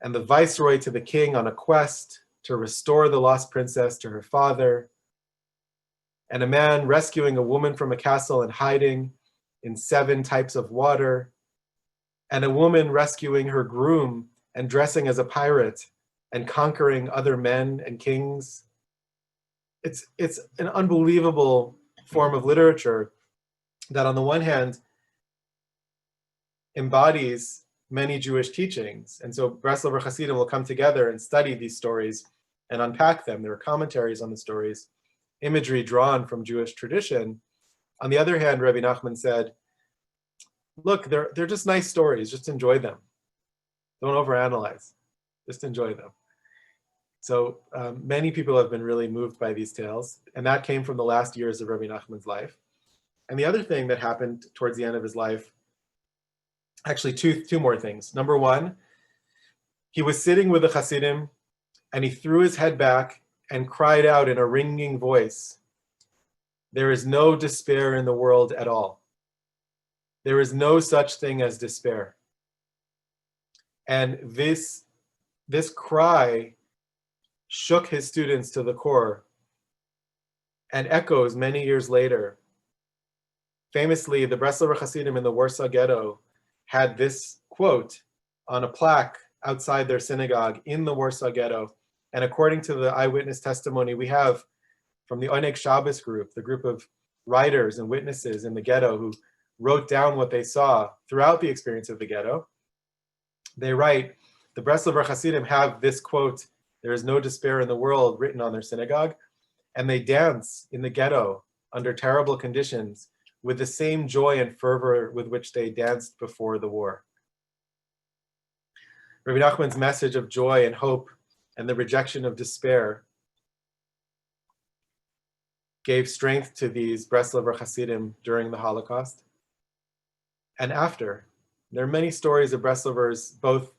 and the viceroy to the king on a quest to restore the lost princess to her father, and a man rescuing a woman from a castle and hiding in 7 types of water, and a woman rescuing her groom and dressing as a pirate and conquering other men and kings. It's an unbelievable form of literature that on the one hand embodies many Jewish teachings. And so Breslover Hasidim will come together and study these stories and unpack them. There are commentaries on the stories, imagery drawn from Jewish tradition. On the other hand, Rabbi Nachman said, look, they're just nice stories, just enjoy them. Don't overanalyze, just enjoy them. So many people have been really moved by these tales, and that came from the last years of Rabbi Nachman's life. And the other thing that happened towards the end of his life, actually two more things. Number one, he was sitting with the Hasidim and he threw his head back and cried out in a ringing voice, there is no despair in the world at all. There is no such thing as despair. And this cry shook his students to the core and echoes many years later. Famously, the Breslover Hasidim in the Warsaw Ghetto had this quote on a plaque outside their synagogue in the Warsaw Ghetto. And according to the eyewitness testimony we have from the Oneg Shabbos group, the group of writers and witnesses in the ghetto who wrote down what they saw throughout the experience of the ghetto, they write, the Breslover Hasidim have this quote, there is no despair in the world, written on their synagogue, and they dance in the ghetto under terrible conditions with the same joy and fervor with which they danced before the war. Rabbi Nachman's message of joy and hope and the rejection of despair gave strength to these Breslover Hasidim during the Holocaust and after. There are many stories of Breslovers, both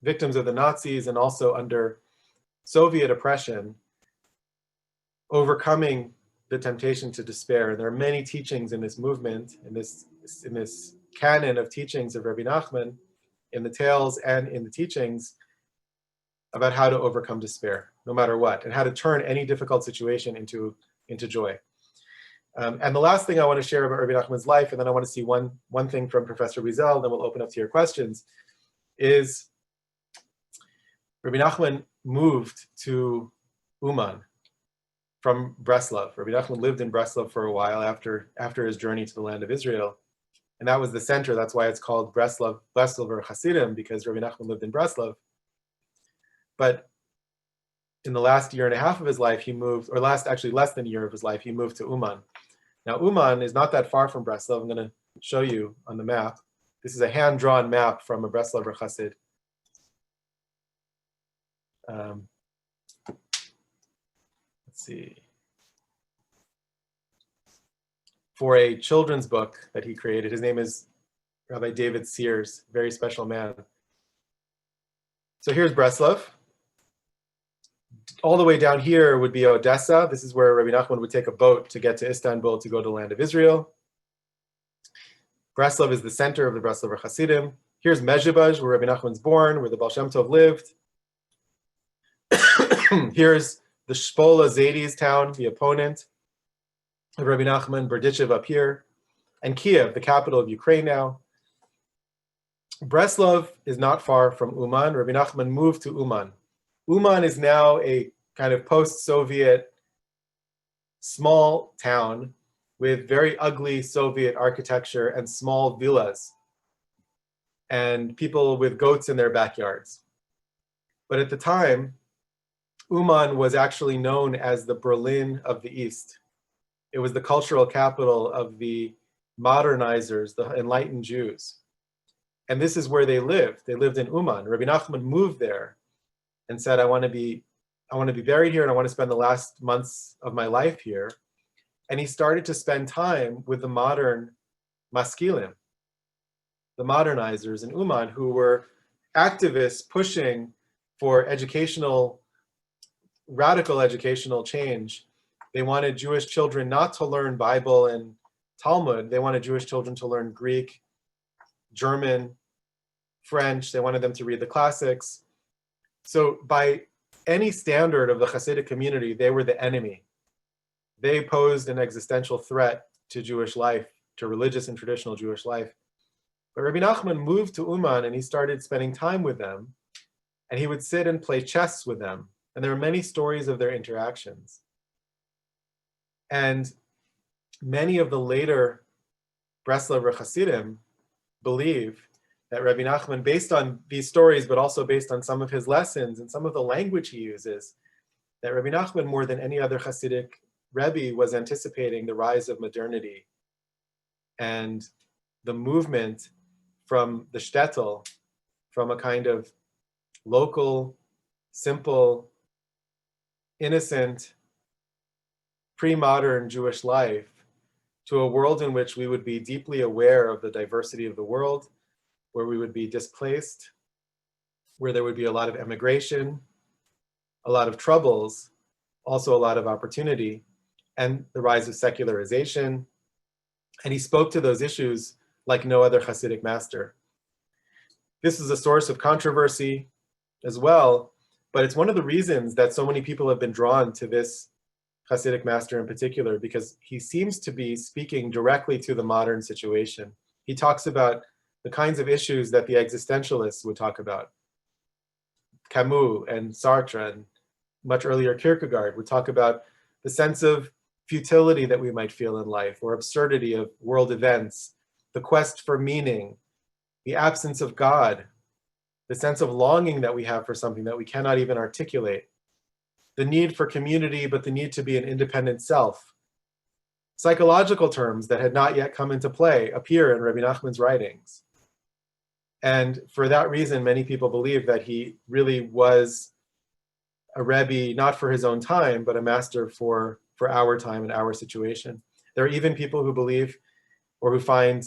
victims of the Nazis and also under Soviet oppression, overcoming the temptation to despair. And there are many teachings in this movement, in this canon of teachings of Rabbi Nachman, in the tales and in the teachings, about how to overcome despair, no matter what, and how to turn any difficult situation into joy. And the last thing I want to share about Rabbi Nachman's life, and then I want to see one thing from Professor Wiesel, then we'll open up to your questions, is Rabbi Nachman moved to Uman from Breslov. Rabbi Nachman lived in Breslov for a while after his journey to the land of Israel. And that was the center. That's why it's called Breslover Hasidim, because Rabbi Nachman lived in Breslov. But in the last year and a half of his life, he moved, or less than a year of his life, he moved to Uman. Now, Uman is not that far from Breslov. I'm going to show you on the map. This is a hand-drawn map from a Breslover Chassid. Let's see. For a children's book that he created. His name is Rabbi David Sears, very special man. So here's Breslov. All the way down here would be Odessa. This is where Rabbi Nachman would take a boat to get to Istanbul to go to the land of Israel. Breslov is the center of the Breslover Hasidim. Here's Meserage, where Rabbi Nachman's born, where the Baal Shem Tov lived. Here's the Shpol Zaidi's town, the opponent of Rabbi Nachman, Berdichev up here, and Kiev, the capital of Ukraine now. Breslov is not far from Uman. Rabbi Nachman moved to Uman. Uman is now a kind of post-Soviet small town with very ugly Soviet architecture and small villas and people with goats in their backyards. But at the time, Uman was actually known as the Berlin of the East. It was the cultural capital of the modernizers, the enlightened Jews. And this is where they lived. They lived in Uman. Rabbi Nachman moved there and said, I want to be buried here and I want to spend the last months of my life here. And he started to spend time with the modern maskilim, the modernizers in Uman, who were activists pushing for radical educational change. They wanted Jewish children not to learn Bible and Talmud. They wanted Jewish children to learn Greek, German, French. They wanted them to read the classics. So by any standard of the Hasidic community, they were the enemy. They posed an existential threat to Jewish life, to religious and traditional Jewish life. But Rabbi Nachman moved to Uman and he started spending time with them, and he would sit and play chess with them. And there are many stories of their interactions. And many of the later Breslover Hasidim believe that Rabbi Nachman, based on these stories, but also based on some of his lessons and some of the language he uses, that Rabbi Nachman, more than any other Hasidic Rebbe, was anticipating the rise of modernity and the movement from the shtetl, from a kind of local, simple, innocent, pre-modern Jewish life to a world in which we would be deeply aware of the diversity of the world, where we would be displaced, where there would be a lot of emigration, a lot of troubles, also a lot of opportunity, and the rise of secularization. And he spoke to those issues like no other Hasidic master. This is a source of controversy as well, but it's one of the reasons that so many people have been drawn to this Hasidic master in particular, because he seems to be speaking directly to the modern situation. He talks about the kinds of issues that the existentialists would talk about. Camus and Sartre and much earlier Kierkegaard would talk about the sense of futility that we might feel in life, or absurdity of world events, the quest for meaning, the absence of God, the sense of longing that we have for something that we cannot even articulate, the need for community, but the need to be an independent self. Psychological terms that had not yet come into play appear in Rabbi Nachman's writings. And for that reason, many people believe that he really was a Rebbe, not for his own time, but a master for our time and our situation. There are even people who believe or who find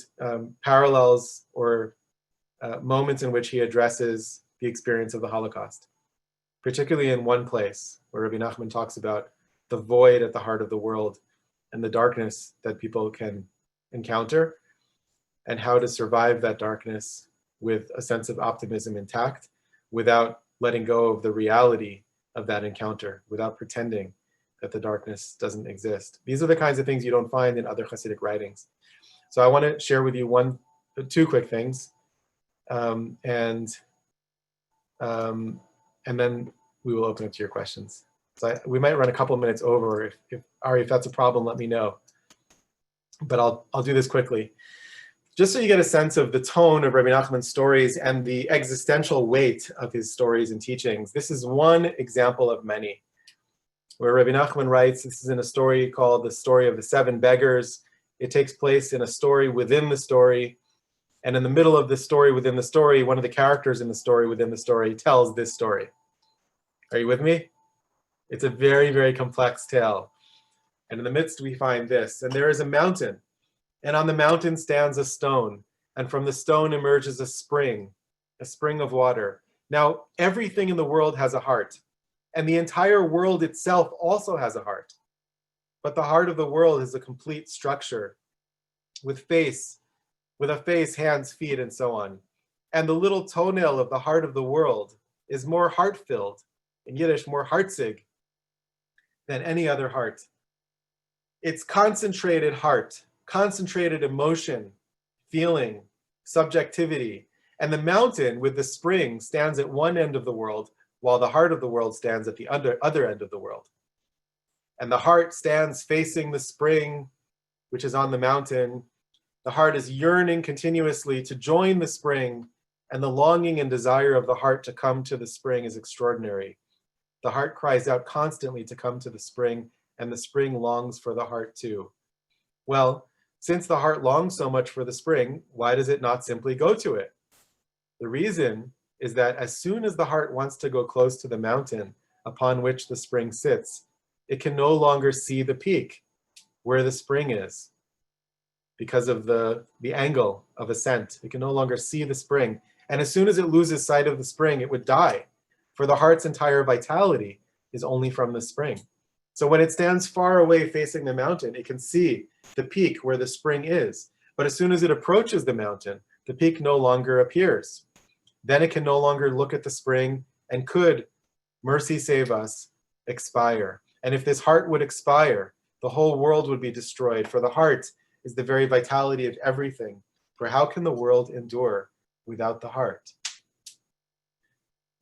parallels or moments in which he addresses the experience of the Holocaust, particularly in one place where Rabbi Nachman talks about the void at the heart of the world and the darkness that people can encounter, and how to survive that darkness with a sense of optimism intact, without letting go of the reality of that encounter, without pretending that the darkness doesn't exist. These are the kinds of things you don't find in other Hasidic writings. So I want to share with you two quick things, and then we will open it to your questions. So we might run a couple minutes over. If Ari, if that's a problem, let me know. But I'll do this quickly. Just so you get a sense of the tone of Rabbi Nachman's stories and the existential weight of his stories and teachings. This is one example of many, where Rabbi Nachman writes, this is in a story called The Story of the Seven Beggars. It takes place in a story within the story. And in the middle of the story within the story, one of the characters in the story within the story tells this story. Are you with me? It's a very, very complex tale. And in the midst, we find this. And there is a mountain. And on the mountain stands a stone. And from the stone emerges a spring of water. Now, everything in the world has a heart. And the entire world itself also has a heart. But the heart of the world is a complete structure with a face, hands, feet, and so on. And the little toenail of the heart of the world is more heart-filled, in Yiddish, more heartzig, than any other heart. It's concentrated heart, concentrated emotion, feeling, subjectivity. And the mountain with the spring stands at one end of the world, while the heart of the world stands at the other end of the world. And the heart stands facing the spring, which is on the mountain. The heart is yearning continuously to join the spring, and the longing and desire of the heart to come to the spring is extraordinary. The heart cries out constantly to come to the spring, and the spring longs for the heart too. Well, since the heart longs so much for the spring, why does it not simply go to it? The reason is that as soon as the heart wants to go close to the mountain upon which the spring sits, it can no longer see the peak where the spring is because of the angle of ascent. It can no longer see the spring. And as soon as it loses sight of the spring, it would die, for the heart's entire vitality is only from the spring. So when it stands far away facing the mountain, it can see the peak where the spring is. But as soon as it approaches the mountain, the peak no longer appears. Then it can no longer look at the spring and could, mercy save us, expire. And if this heart would expire, the whole world would be destroyed, for the heart is the very vitality of everything. For how can the world endure without the heart?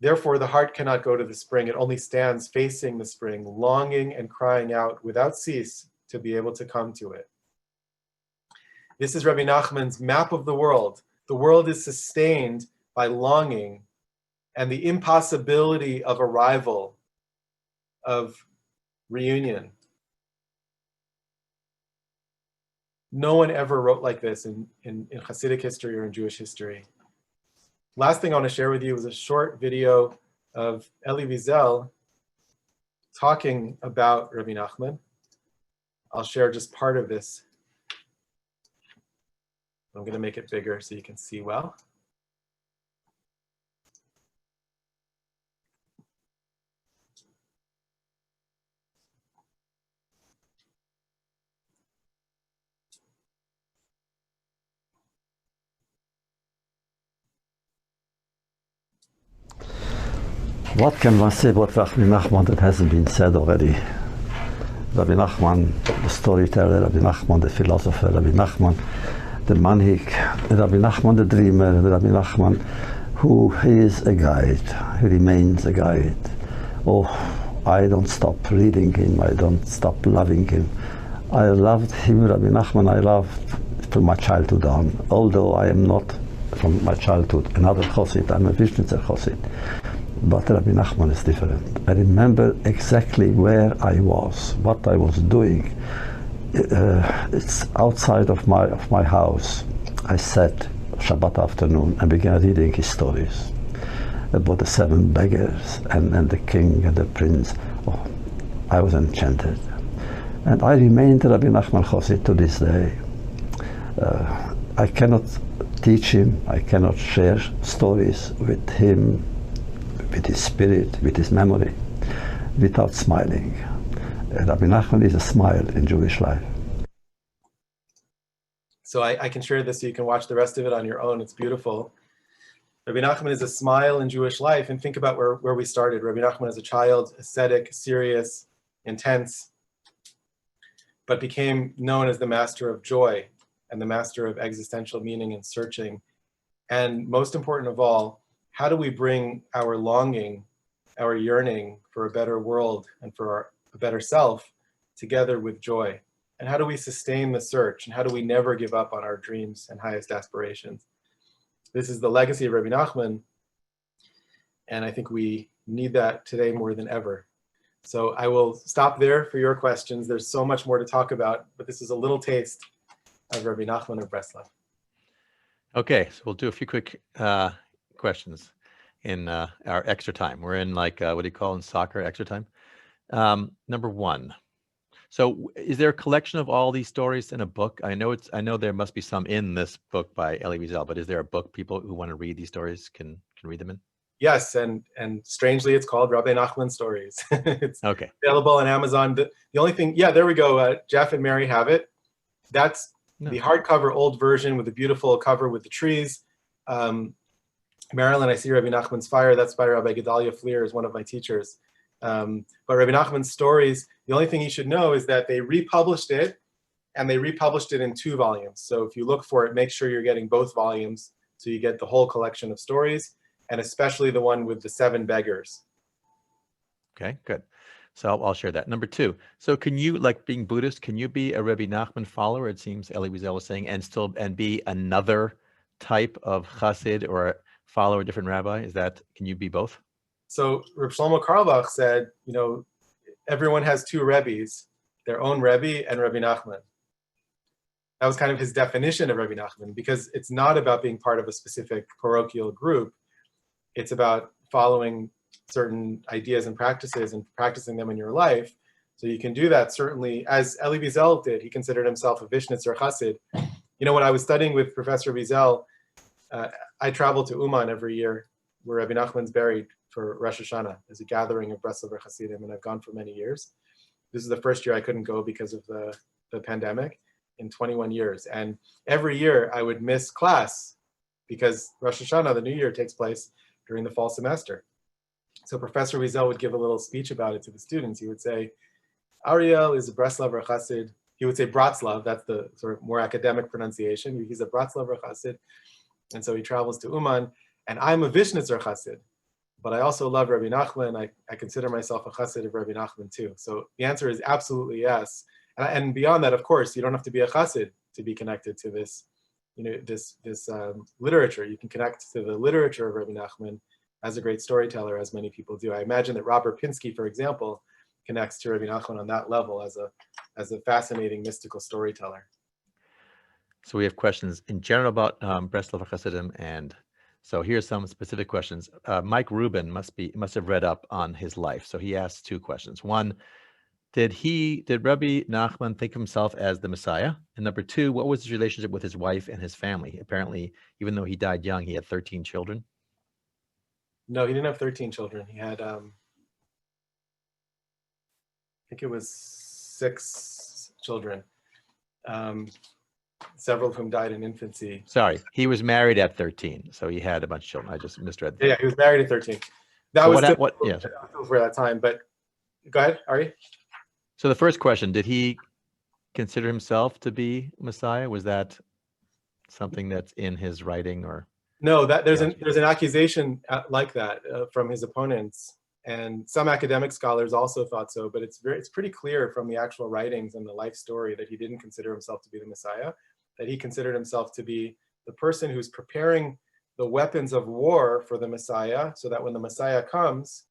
Therefore, the heart cannot go to the spring. It only stands facing the spring, longing and crying out without cease to be able to come to it. This is Rabbi Nachman's map of the world. The world is sustained by longing and the impossibility of arrival, of reunion. No one ever wrote like this in Hasidic history or in Jewish history. Last thing I want to share with you is a short video of Elie Wiesel talking about Rabbi Nachman. I'll share just part of this. I'm going to make it bigger so you can see well. What can one say about Rabbi Nachman that hasn't been said already? Rabbi Nachman, the storyteller, Rabbi Nachman, the philosopher, Rabbi Nachman, the manhik, Rabbi Nachman, the dreamer, Rabbi Nachman, who is a guide, he remains a guide. Oh, I don't stop reading him, I don't stop loving him. I loved him, Rabbi Nachman, I loved from my childhood on, although I am not from my childhood another Chosid, I'm a Vishnitzer Chosid. But Rabbi Nachman is different. I remember exactly where I was, what I was doing. It's outside of my house. I sat Shabbat afternoon and began reading his stories about the 7 beggars and the king and the prince. Oh, I was enchanted. And I remained Rabbi Nachman Chosid to this day. I cannot teach him, I cannot share stories with him, with his spirit, with his memory, without smiling. Rabbi Nachman is a smile in Jewish life. So I can share this so you can watch the rest of it on your own. It's beautiful. Rabbi Nachman is a smile in Jewish life. And think about where we started. Rabbi Nachman as a child, ascetic, serious, intense, but became known as the master of joy and the master of existential meaning and searching. And most important of all, how do we bring our longing, our yearning for a better world and for a better self together with joy? And how do we sustain the search? And how do we never give up on our dreams and highest aspirations? This is the legacy of Rabbi Nachman. And I think we need that today more than ever. So I will stop there for your questions. There's so much more to talk about, but this is a little taste of Rabbi Nachman of Breslov. Okay, so we'll do a few quick questions in our extra time. We're in like, what do you call in soccer, extra time? Number one. So is there a collection of all these stories in a book? I know there must be some in this book by Elie Wiesel, but is there a book people who want to read these stories can read them in? Yes, and strangely, it's called Rabbi Nachman Stories. It's okay. Available on Amazon. The only thing, yeah, there we go. Jeff and Mary have it. That's the hardcover old version with the beautiful cover with the trees. Marilyn, I see Rabbi Nachman's Fire. That's by Rabbi Gedalia Fleer, is one of my teachers. But Rabbi Nachman's Stories, the only thing you should know is that they republished it, and they republished it in 2 volumes. So if you look for it, make sure you're getting both volumes so you get the whole collection of stories, and especially the one with the 7 beggars. Okay, good. So I'll share that. Number 2. So can you, like being Buddhist, can you be a Rabbi Nachman follower? It seems Elie Wiesel was saying, and be another type of Chassid or follow a different rabbi? Can you be both? So Reb Shlomo Carlebach said, everyone has 2 Rebbes, their own Rebbe and Rabbi Nachman. That was kind of his definition of Rabbi Nachman, because it's not about being part of a specific parochial group. It's about following certain ideas and practices and practicing them in your life. So you can do that certainly, as Elie Wiesel did. He considered himself a Vishnitzer Chassid. When I was studying with Professor Wiesel, I travel to Uman every year, where Rabbi Nachman's buried for Rosh Hashanah. There's a gathering of Breslov Hasidim, and I've gone for many years. This is the first year I couldn't go because of the pandemic in 21 years. And every year I would miss class because Rosh Hashanah, the New Year, takes place during the fall semester. So Professor Wiesel would give a little speech about it to the students. He would say, Ariel is a Breslover Chassid. He would say Bratslav, that's the sort of more academic pronunciation. He's a Bratslaver Chassid. And so he travels to Uman, and I'm a Vishnitzer Chassid, but I also love Rabbi Nachman. I consider myself a Chassid of Rabbi Nachman too. So the answer is absolutely yes. And beyond that, of course, you don't have to be a Chassid to be connected to this, this literature. You can connect to the literature of Rabbi Nachman as a great storyteller, as many people do. I imagine that Robert Pinsky, for example, connects to Rabbi Nachman on that level as a fascinating mystical storyteller. So we have questions in general about Breslov Hasidim, and so here's some specific questions. Mike Rubin must have read up on his life. So he asks 2 questions. One, did Rabbi Nachman think of himself as the Messiah? And number 2, what was his relationship with his wife and his family? Apparently, even though he died young, he had 13 children. No, he didn't have 13 children. He had, I think it was 6 children. Several of whom died in infancy. Sorry, he was married at 13, so he had a bunch of children. I just misread that. Yeah, he was married at 13. That was for that time, but go ahead, Ari. So the first question, did he consider himself to be Messiah? Was that something that's in his writing, or? No, there's an accusation like that from his opponents, and some academic scholars also thought so, but it's pretty clear from the actual writings and the life story that he didn't consider himself to be the Messiah, that he considered himself to be the person who's preparing the weapons of war for the Messiah, so that when the Messiah comes,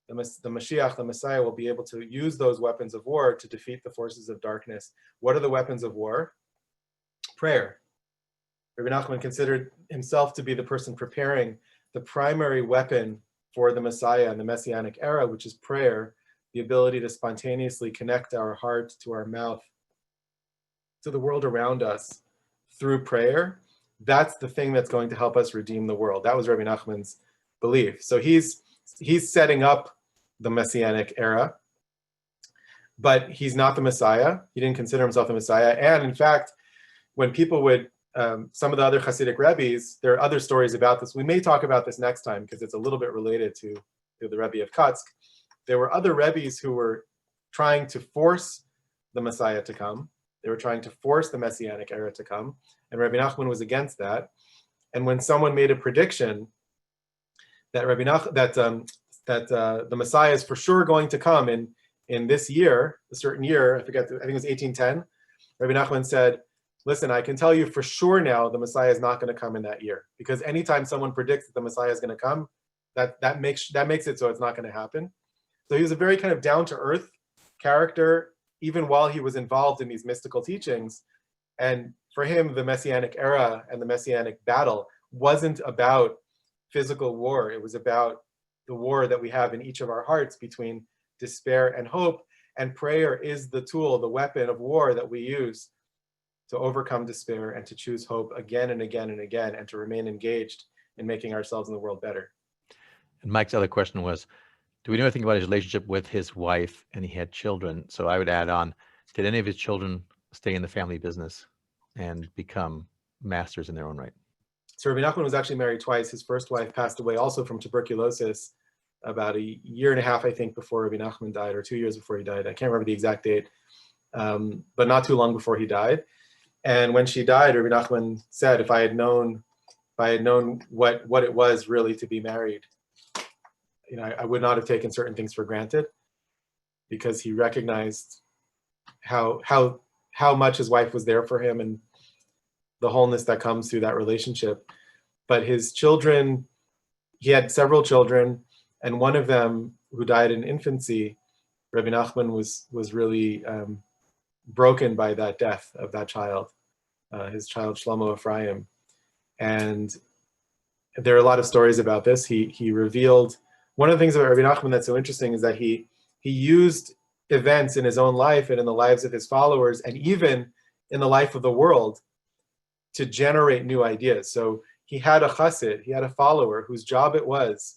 the Mashiach, the Messiah, will be able to use those weapons of war to defeat the forces of darkness. What are the weapons of war? Prayer. Rabbi Nachman considered himself to be the person preparing the primary weapon for the Messiah in the Messianic era, which is prayer, the ability to spontaneously connect our heart to our mouth, to the world around us through prayer. That's the thing that's going to help us redeem the world. That was Rabbi Nachman's belief. So he's setting up the Messianic era, but he's not the Messiah. He didn't consider himself the Messiah. And in fact, when people would, some of the other Hasidic Rebbes, there are other stories about this. We may talk about this next time because it's a little bit related to the Rebbe of Kotzk. There were other Rebbes who were trying to force the Messiah to come. They were trying to force the Messianic era to come, and Rabbi Nachman was against that. And when someone made a prediction that the Messiah is for sure going to come in this year, a certain year, I think it was 1810, Rabbi Nachman said, listen, I can tell you for sure now the Messiah is not going to come in that year, because anytime someone predicts that the Messiah is going to come, that makes it so it's not going to happen. So he was a very kind of down-to-earth character, even while he was involved in these mystical teachings. And for him, the Messianic era and the Messianic battle wasn't about physical war. It was about the war that we have in each of our hearts between despair and hope. And prayer is the tool, the weapon of war that we use to overcome despair and to choose hope again and again and again, and to remain engaged in making ourselves and the world better. And Mike's other question was, do we know anything about his relationship with his wife? And he had children. So I would add on, did any of his children stay in the family business and become masters in their own right? So Rabbi Nachman was actually married twice. His first wife passed away also from tuberculosis about a year and a half, I think, before Rabbi Nachman died, or 2 years before he died. I can't remember the exact date, but not too long before he died. And when she died, Rabbi Nachman said, if I had known what it was really to be married, I would not have taken certain things for granted, because he recognized how much his wife was there for him and the wholeness that comes through that relationship. But his children, he had several children, and one of them, who died in infancy, Rabbi Nachman was really broken by that death of that child, his child Shlomo Ephraim. And there are a lot of stories about this. He revealed, one of the things about Rabbi Nachman that's so interesting is that he used events in his own life and in the lives of his followers, and even in the life of the world, to generate new ideas. So he had a chassid, he had a follower whose job it was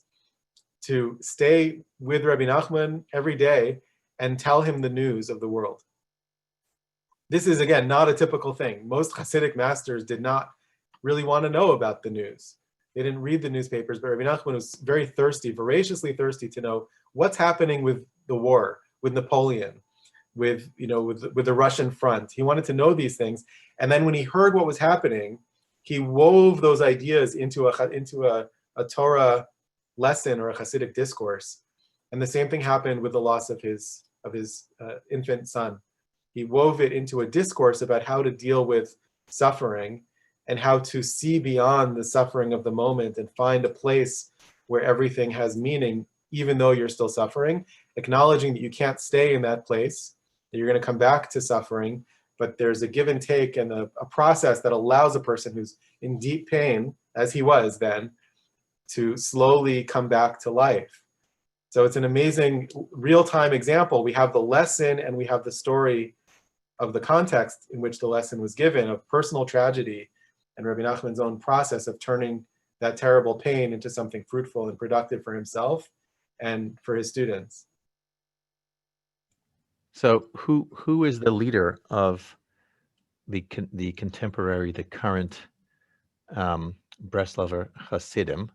to stay with Rabbi Nachman every day and tell him the news of the world. This is, again, not a typical thing. Most Hasidic masters did not really want to know about the news. They didn't read the newspapers, but Rabbi Nachman was very thirsty, voraciously thirsty to know what's happening with the war, with Napoleon, with the Russian front. He wanted to know these things. And then when he heard what was happening, he wove those ideas into a Torah lesson or a Hasidic discourse. And the same thing happened with the loss of his infant son. He wove it into a discourse about how to deal with suffering and how to see beyond the suffering of the moment and find a place where everything has meaning, even though you're still suffering, acknowledging that you can't stay in that place, that you're going to come back to suffering, but there's a give and take and a process that allows a person who's in deep pain, as he was then, to slowly come back to life. So it's an amazing real-time example. We have the lesson and we have the story of the context in which the lesson was given, of personal tragedy and Rabbi Nachman's own process of turning that terrible pain into something fruitful and productive for himself and for his students. So who is the leader of the contemporary, the current Breslover Hasidim?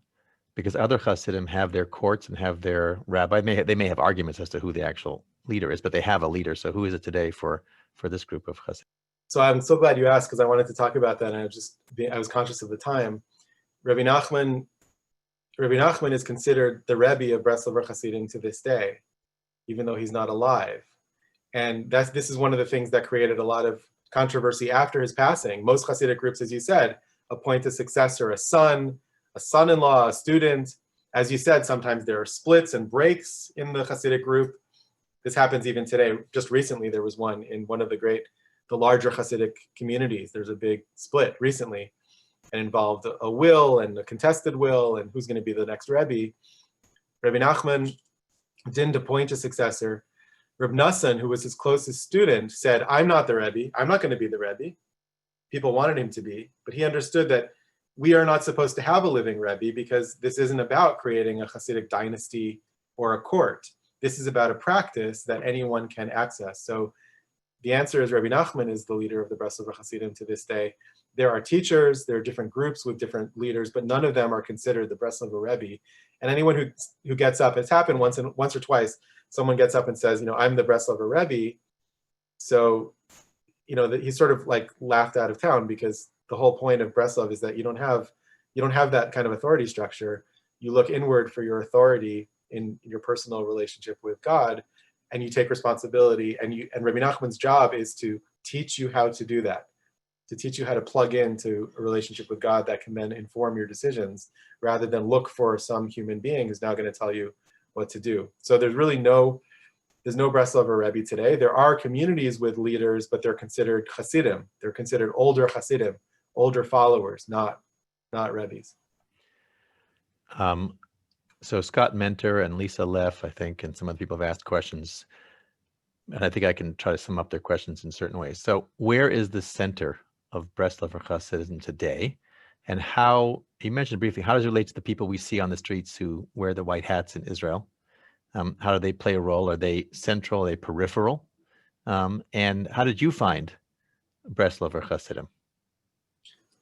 Because other Hasidim have their courts and have their rabbi. They may have arguments as to who the actual leader is, but they have a leader. So who is it today for this group of Hasidim? So I'm so glad you asked, because I wanted to talk about that, and I was conscious of the time. Rabbi Nachman is considered the Rebbe of Breslover Hasidim to this day, even though he's not alive. And this is one of the things that created a lot of controversy after his passing. Most Hasidic groups, as you said, appoint a successor, a son-in-law, a student. As you said, sometimes there are splits and breaks in the Hasidic group. This happens even today. Just recently, there was one in one of the larger Hasidic communities. There's a big split recently, and involved a will and a contested will, and who's going to be the next Rebbe. Rabbi Nachman didn't appoint a successor. Reb Nassan, who was his closest student, said, I'm not the Rebbe. I'm not going to be the Rebbe. People wanted him to be, but he understood that we are not supposed to have a living Rebbe, because this isn't about creating a Hasidic dynasty or a court. This is about a practice that anyone can access. So the answer is Rabbi Nachman is the leader of the Breslover Hasidim to this day. There are teachers, there are different groups with different leaders, but none of them are considered the Breslover Rebbe. And anyone who gets up, it's happened once or twice, someone gets up and says, I'm the Breslover Rebbe. So, he's sort of like laughed out of town, because the whole point of Breslov is that you don't have that kind of authority structure. You look inward for your authority in your personal relationship with God, and you take responsibility. And Rabbi Nachman's job is to teach you how to do that, to teach you how to plug into a relationship with God that can then inform your decisions, rather than look for some human being who's now going to tell you what to do. So there's really no There's no Breslover Rebbe today. There are communities with leaders, but they're considered Hasidim. They're considered older Hasidim, older followers, not Rebbes. So Scott Mentor and Lisa Leff, I think, and some other people have asked questions, and I think I can try to sum up their questions in certain ways. So where is the center of Breslover Hasidism today? And how, you mentioned briefly, how does it relate to the people we see on the streets who wear the white hats in Israel? How do they play a role? Are they central? Are they peripheral? And how did you find Breslover Hasidim?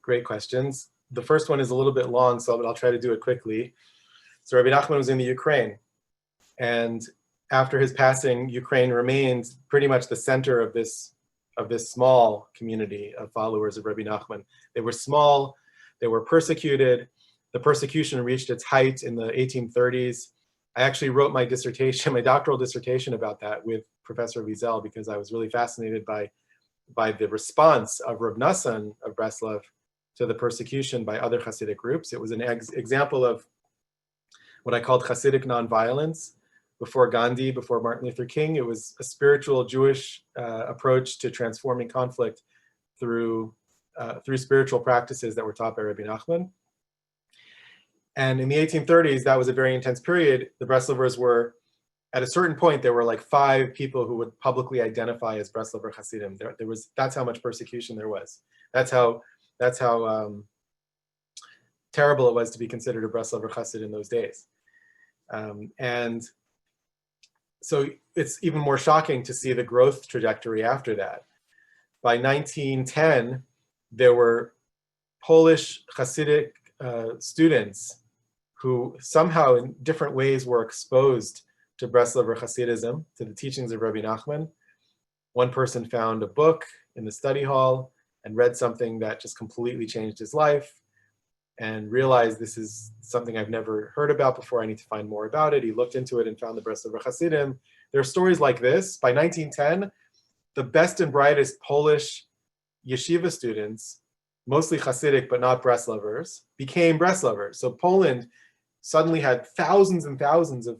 Great questions. The first one is a little bit long, so I'll try to do it quickly. So Rabbi Nachman was in the Ukraine, and after his passing, Ukraine remained pretty much the center of this small community of followers of Rabbi Nachman. They were small, they were persecuted. The persecution reached its height in the 1830s. I actually wrote my dissertation, my doctoral dissertation about that with Professor Wiesel, because I was really fascinated by the response of Reb Nassan of Breslov to the persecution by other Hasidic groups. It was an example of what I called Chasidic Non-Violence. Before Gandhi, before Martin Luther King, it was a spiritual Jewish approach to transforming conflict through spiritual practices that were taught by Rabbi Nachman. And in the 1830s, that was a very intense period. The Breslovers were, at a certain point, there were like 5 people who would publicly identify as Breslover Hasidim. That's how much persecution there was. That's how terrible it was to be considered a Breslover Hasid in those days. And so it's even more shocking to see the growth trajectory after that. By 1910, there were Polish Hasidic students who somehow in different ways were exposed to Breslover Hasidism, to the teachings of Rabbi Nachman. One person found a book in the study hall and read something that just completely changed his life and realized, this is something I've never heard about before, I need to find more about it. He looked into it and found the Breslover Hasidim. There are stories like this. By 1910, the best and brightest Polish yeshiva students, mostly Hasidic but not Breslovers, became Breslovers. So Poland suddenly had thousands and thousands of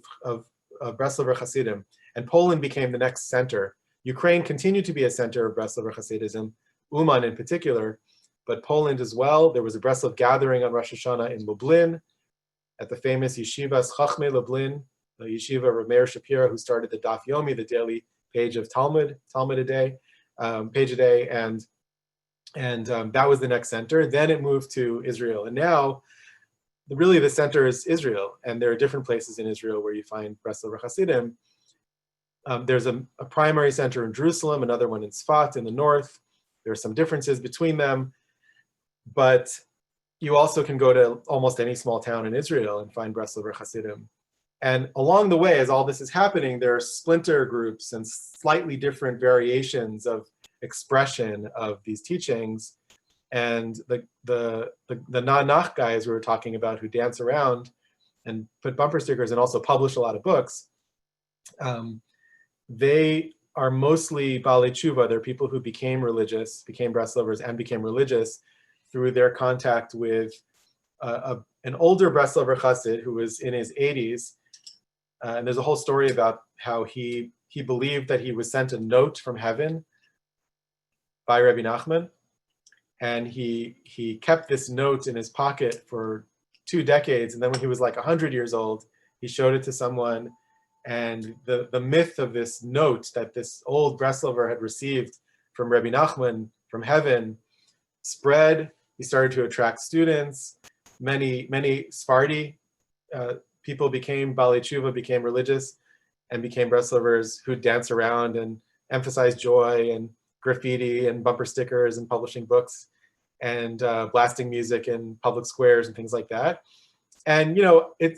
Breslover Hasidim, and Poland became the next center. Ukraine continued to be a center of Breslover Hasidism, Uman in particular, but Poland as well. There was a Breslov gathering on Rosh Hashanah in Lublin, at the famous Yeshivas Chachmei Lublin, the yeshiva of Meir Shapira, who started the Daf Yomi, the daily page of Talmud a day, and that was the next center. Then it moved to Israel, and now really the center is Israel, and there are different places in Israel where you find Breslover Hasidim. There's a primary center in Jerusalem, another one in Sfat in the north. There are some differences between them, but you also can go to almost any small town in Israel and find Breslover Hasidim. And along the way, as all this is happening, there are splinter groups and slightly different variations of expression of these teachings. And the na-nach guys we were talking about, who dance around and put bumper stickers and also publish a lot of books, they are mostly Baalei Tshuva. They're people who became religious, became Breslovers and became religious through their contact with an older Breslover Chassid who was in his 80s. And there's a whole story about how he believed that he was sent a note from heaven by Rabbi Nachman. And he kept this note in his pocket for 2 decades. And then when he was like 100 years old, he showed it to someone. And the myth of this note that this old Breslover had received from Rabbi Nachman from heaven spread. He started to attract students. Many Sephardi people became Baalei Tshuva, became religious, and became Breslovers who dance around and emphasize joy and graffiti and bumper stickers and publishing books and blasting music in public squares and things like that. And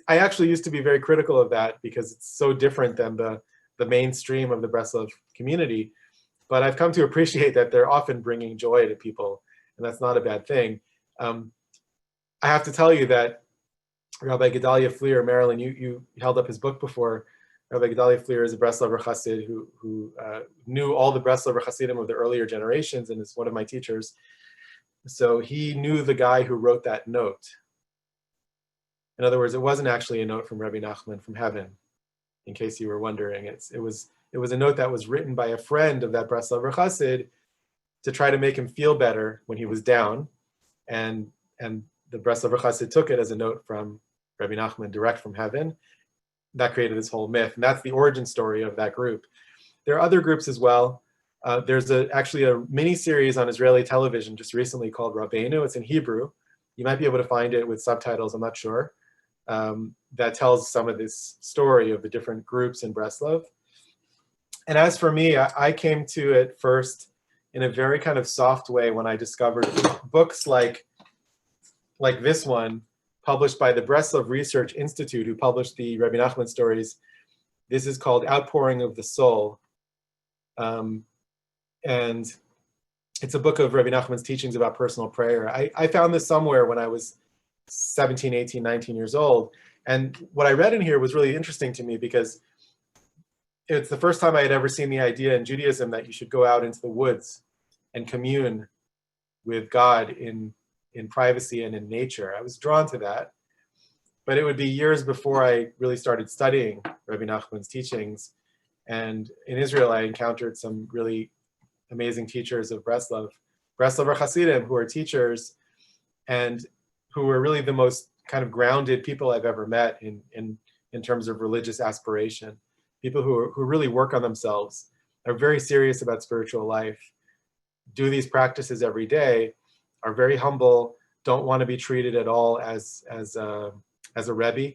I actually used to be very critical of that because it's so different than the mainstream of the Breslov community. But I've come to appreciate that they're often bringing joy to people, and that's not a bad thing. I have to tell you that Rabbi Gedalia Fleer, Marilyn, you held up his book before. Rabbi Gedalia Fleer is a Breslover Chassid who knew all the Breslover Chassidim of the earlier generations and is one of my teachers. So he knew the guy who wrote that note. In other words, it wasn't actually a note from Rabbi Nachman from heaven, in case you were wondering. It was It was a note that was written by a friend of that Breslover Chassid to try to make him feel better when he was down. And the Breslover Chassid took it as a note from Rabbi Nachman, direct from heaven. That created this whole myth. And that's the origin story of that group. There are other groups as well. There's actually a mini series on Israeli television just recently called Rabbeinu. It's in Hebrew. You might be able to find it with subtitles, I'm not sure. That tells some of this story of the different groups in Breslov. And as for me, I came to it first in a very kind of soft way when I discovered books like this one, published by the Breslov Research Institute, who published the Rabbi Nachman stories. This is called Outpouring of the Soul. And it's a book of Rabbi Nachman's teachings about personal prayer. I found this somewhere when I was 17, 18, 19 years old. And what I read in here was really interesting to me because it's the first time I had ever seen the idea in Judaism that you should go out into the woods and commune with God in privacy and in nature. I was drawn to that. But it would be years before I really started studying Rabbi Nachman's teachings. And in Israel, I encountered some really amazing teachers of Breslov Hasidim, who are teachers and who were really the most kind of grounded people I've ever met in terms of religious aspiration. People who really work on themselves, are very serious about spiritual life, do these practices every day, are very humble, don't want to be treated at all as a Rebbe.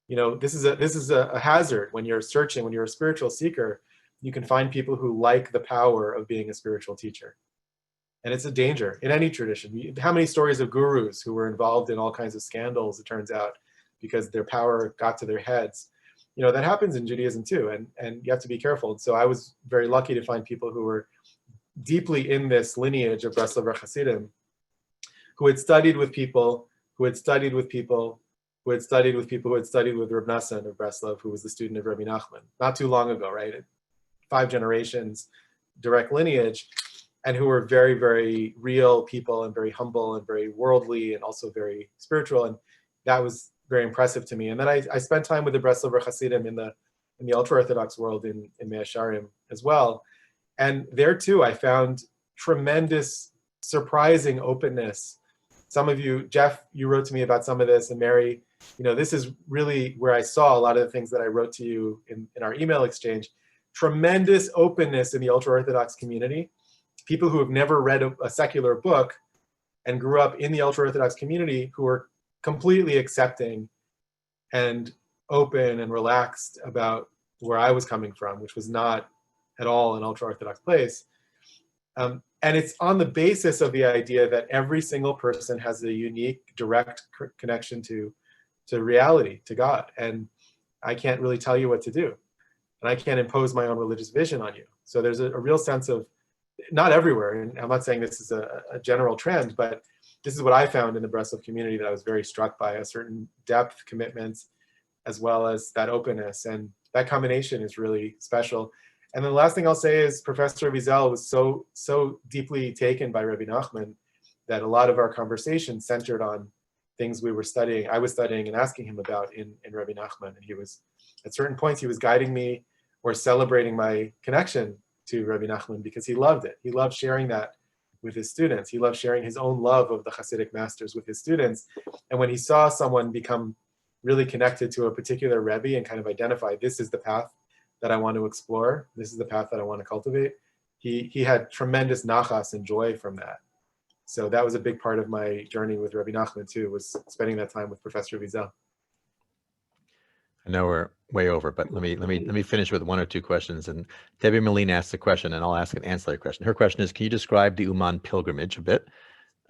You know, this is a hazard when you're searching, when you're a spiritual seeker. You can find people who like the power of being a spiritual teacher. And it's a danger in any tradition. How many stories of gurus who were involved in all kinds of scandals, it turns out, because their power got to their heads. You know, that happens in Judaism too, and you have to be careful. So I was very lucky to find people who were deeply in this lineage of Breslover Hasidim, who had studied with people, who had studied with people, who had studied with people, who had studied with Reb Nassan of Breslov, who was the student of Rabbi Nachman, not too long ago, right? 5 generations, direct lineage, and who were very, very real people and very humble and very worldly and also very spiritual. And that was very impressive to me. And then I spent time with the Breslover Hasidim in the ultra-Orthodox world in Mea Shearim as well. And there too, I found tremendous, surprising openness. Some of you, Jeff, you wrote to me about some of this, and Mary, you know, this is really where I saw a lot of the things that I wrote to you in our email exchange. Tremendous openness in the ultra-Orthodox community. People who have never read a secular book and grew up in the ultra-Orthodox community who are completely accepting and open and relaxed about where I was coming from, which was not at all an ultra-Orthodox place. And it's on the basis of the idea that every single person has a unique, direct connection to reality, to God. And I can't really tell you what to do. And I can't impose my own religious vision on you. So there's a real sense of, not everywhere, and I'm not saying this is a general trend, but this is what I found in the Breslov community that I was very struck by, a certain depth, commitment, as well as that openness. And that combination is really special. And then the last thing I'll say is Professor Wiesel was so deeply taken by Rabbi Nachman that a lot of our conversation centered on things we were studying, I was studying and asking him about in Rabbi Nachman. And he was, at certain points, he was guiding me or celebrating my connection to Rabbi Nachman because he loved it. He loved sharing that with his students. He loved sharing his own love of the Hasidic masters with his students. And when he saw someone become really connected to a particular Rebbe and kind of identify, this is the path that I want to explore, this is the path that I want to cultivate, he had tremendous nachas and joy from that. So that was a big part of my journey with Rabbi Nachman too, was spending that time with Professor Wiesel. I know we're way over, but let me finish with 1 or 2 questions. And Debbie Moline asked a question, and I'll ask an ancillary question. Her question is, can you describe the Uman pilgrimage a bit?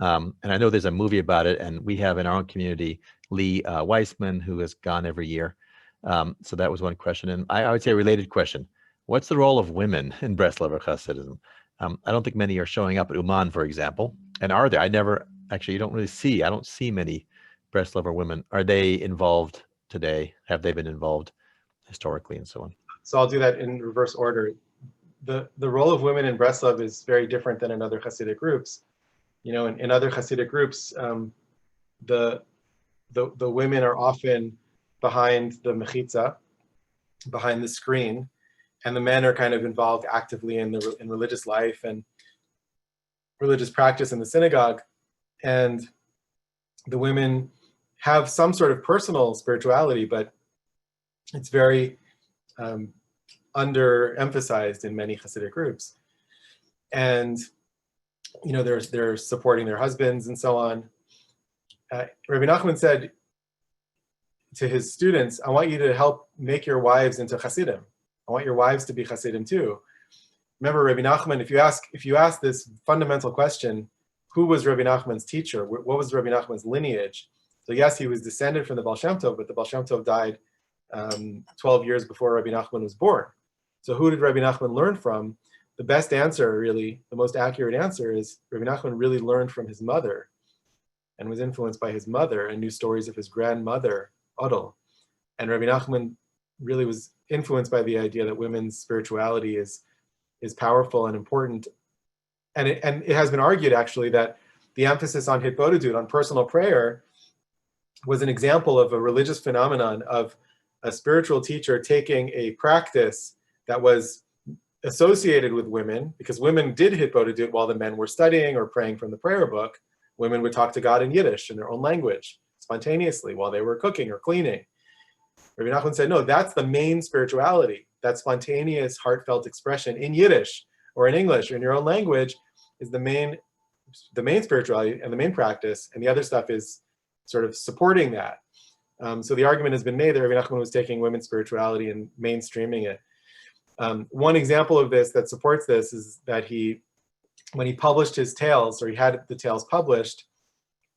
And I know there's a movie about it, and we have in our own community Lee Weissman, who has gone every year. So that was one question. And I would say a related question: what's the role of women in Breslover Hasidism? I don't think many are showing up at Uman, for example. And are there? I don't see many Breslover women. Are they involved today? Have they been involved historically, and so on? So I'll do that in reverse order. The role of women in Breslov is very different than in other Hasidic groups. You know, in other Hasidic groups, the women are often behind the mechitza, behind the screen, and the men are kind of involved actively in religious life and religious practice in the synagogue, and the women have some sort of personal spirituality, but it's very underemphasized in many Hasidic groups. And they're supporting their husbands and so on. Rabbi Nachman said to his students, I want you to help make your wives into Hasidim. I want your wives to be Hasidim too. Remember, Rabbi Nachman, if you ask this fundamental question, who was Rabbi Nachman's teacher? What was Rabbi Nachman's lineage? So yes, he was descended from the Baal Shem Tov, but the Baal Shem Tov died 12 years before Rabbi Nachman was born. So who did Rabbi Nachman learn from? The best answer, really, the most accurate answer is Rabbi Nachman really learned from his mother and was influenced by his mother and knew stories of his grandmother, Odol. And Rabbi Nachman really was influenced by the idea that women's spirituality is powerful and important. And it has been argued, actually, that the emphasis on hitbodedut, on personal prayer, was an example of a religious phenomenon of a spiritual teacher taking a practice that was associated with women, because women did hitbodedut while the men were studying or praying from the prayer book. Women would talk to God in Yiddish, in their own language, spontaneously while they were cooking or cleaning. Rabbi Nachman said, no, that's the main spirituality. That spontaneous, heartfelt expression in Yiddish or in English or in your own language is the main spirituality and the main practice, and the other stuff is sort of supporting that. So the argument has been made that Rabbi Nachman was taking women's spirituality and mainstreaming it. One example of this that supports this is that when he published his tales, or he had the tales published,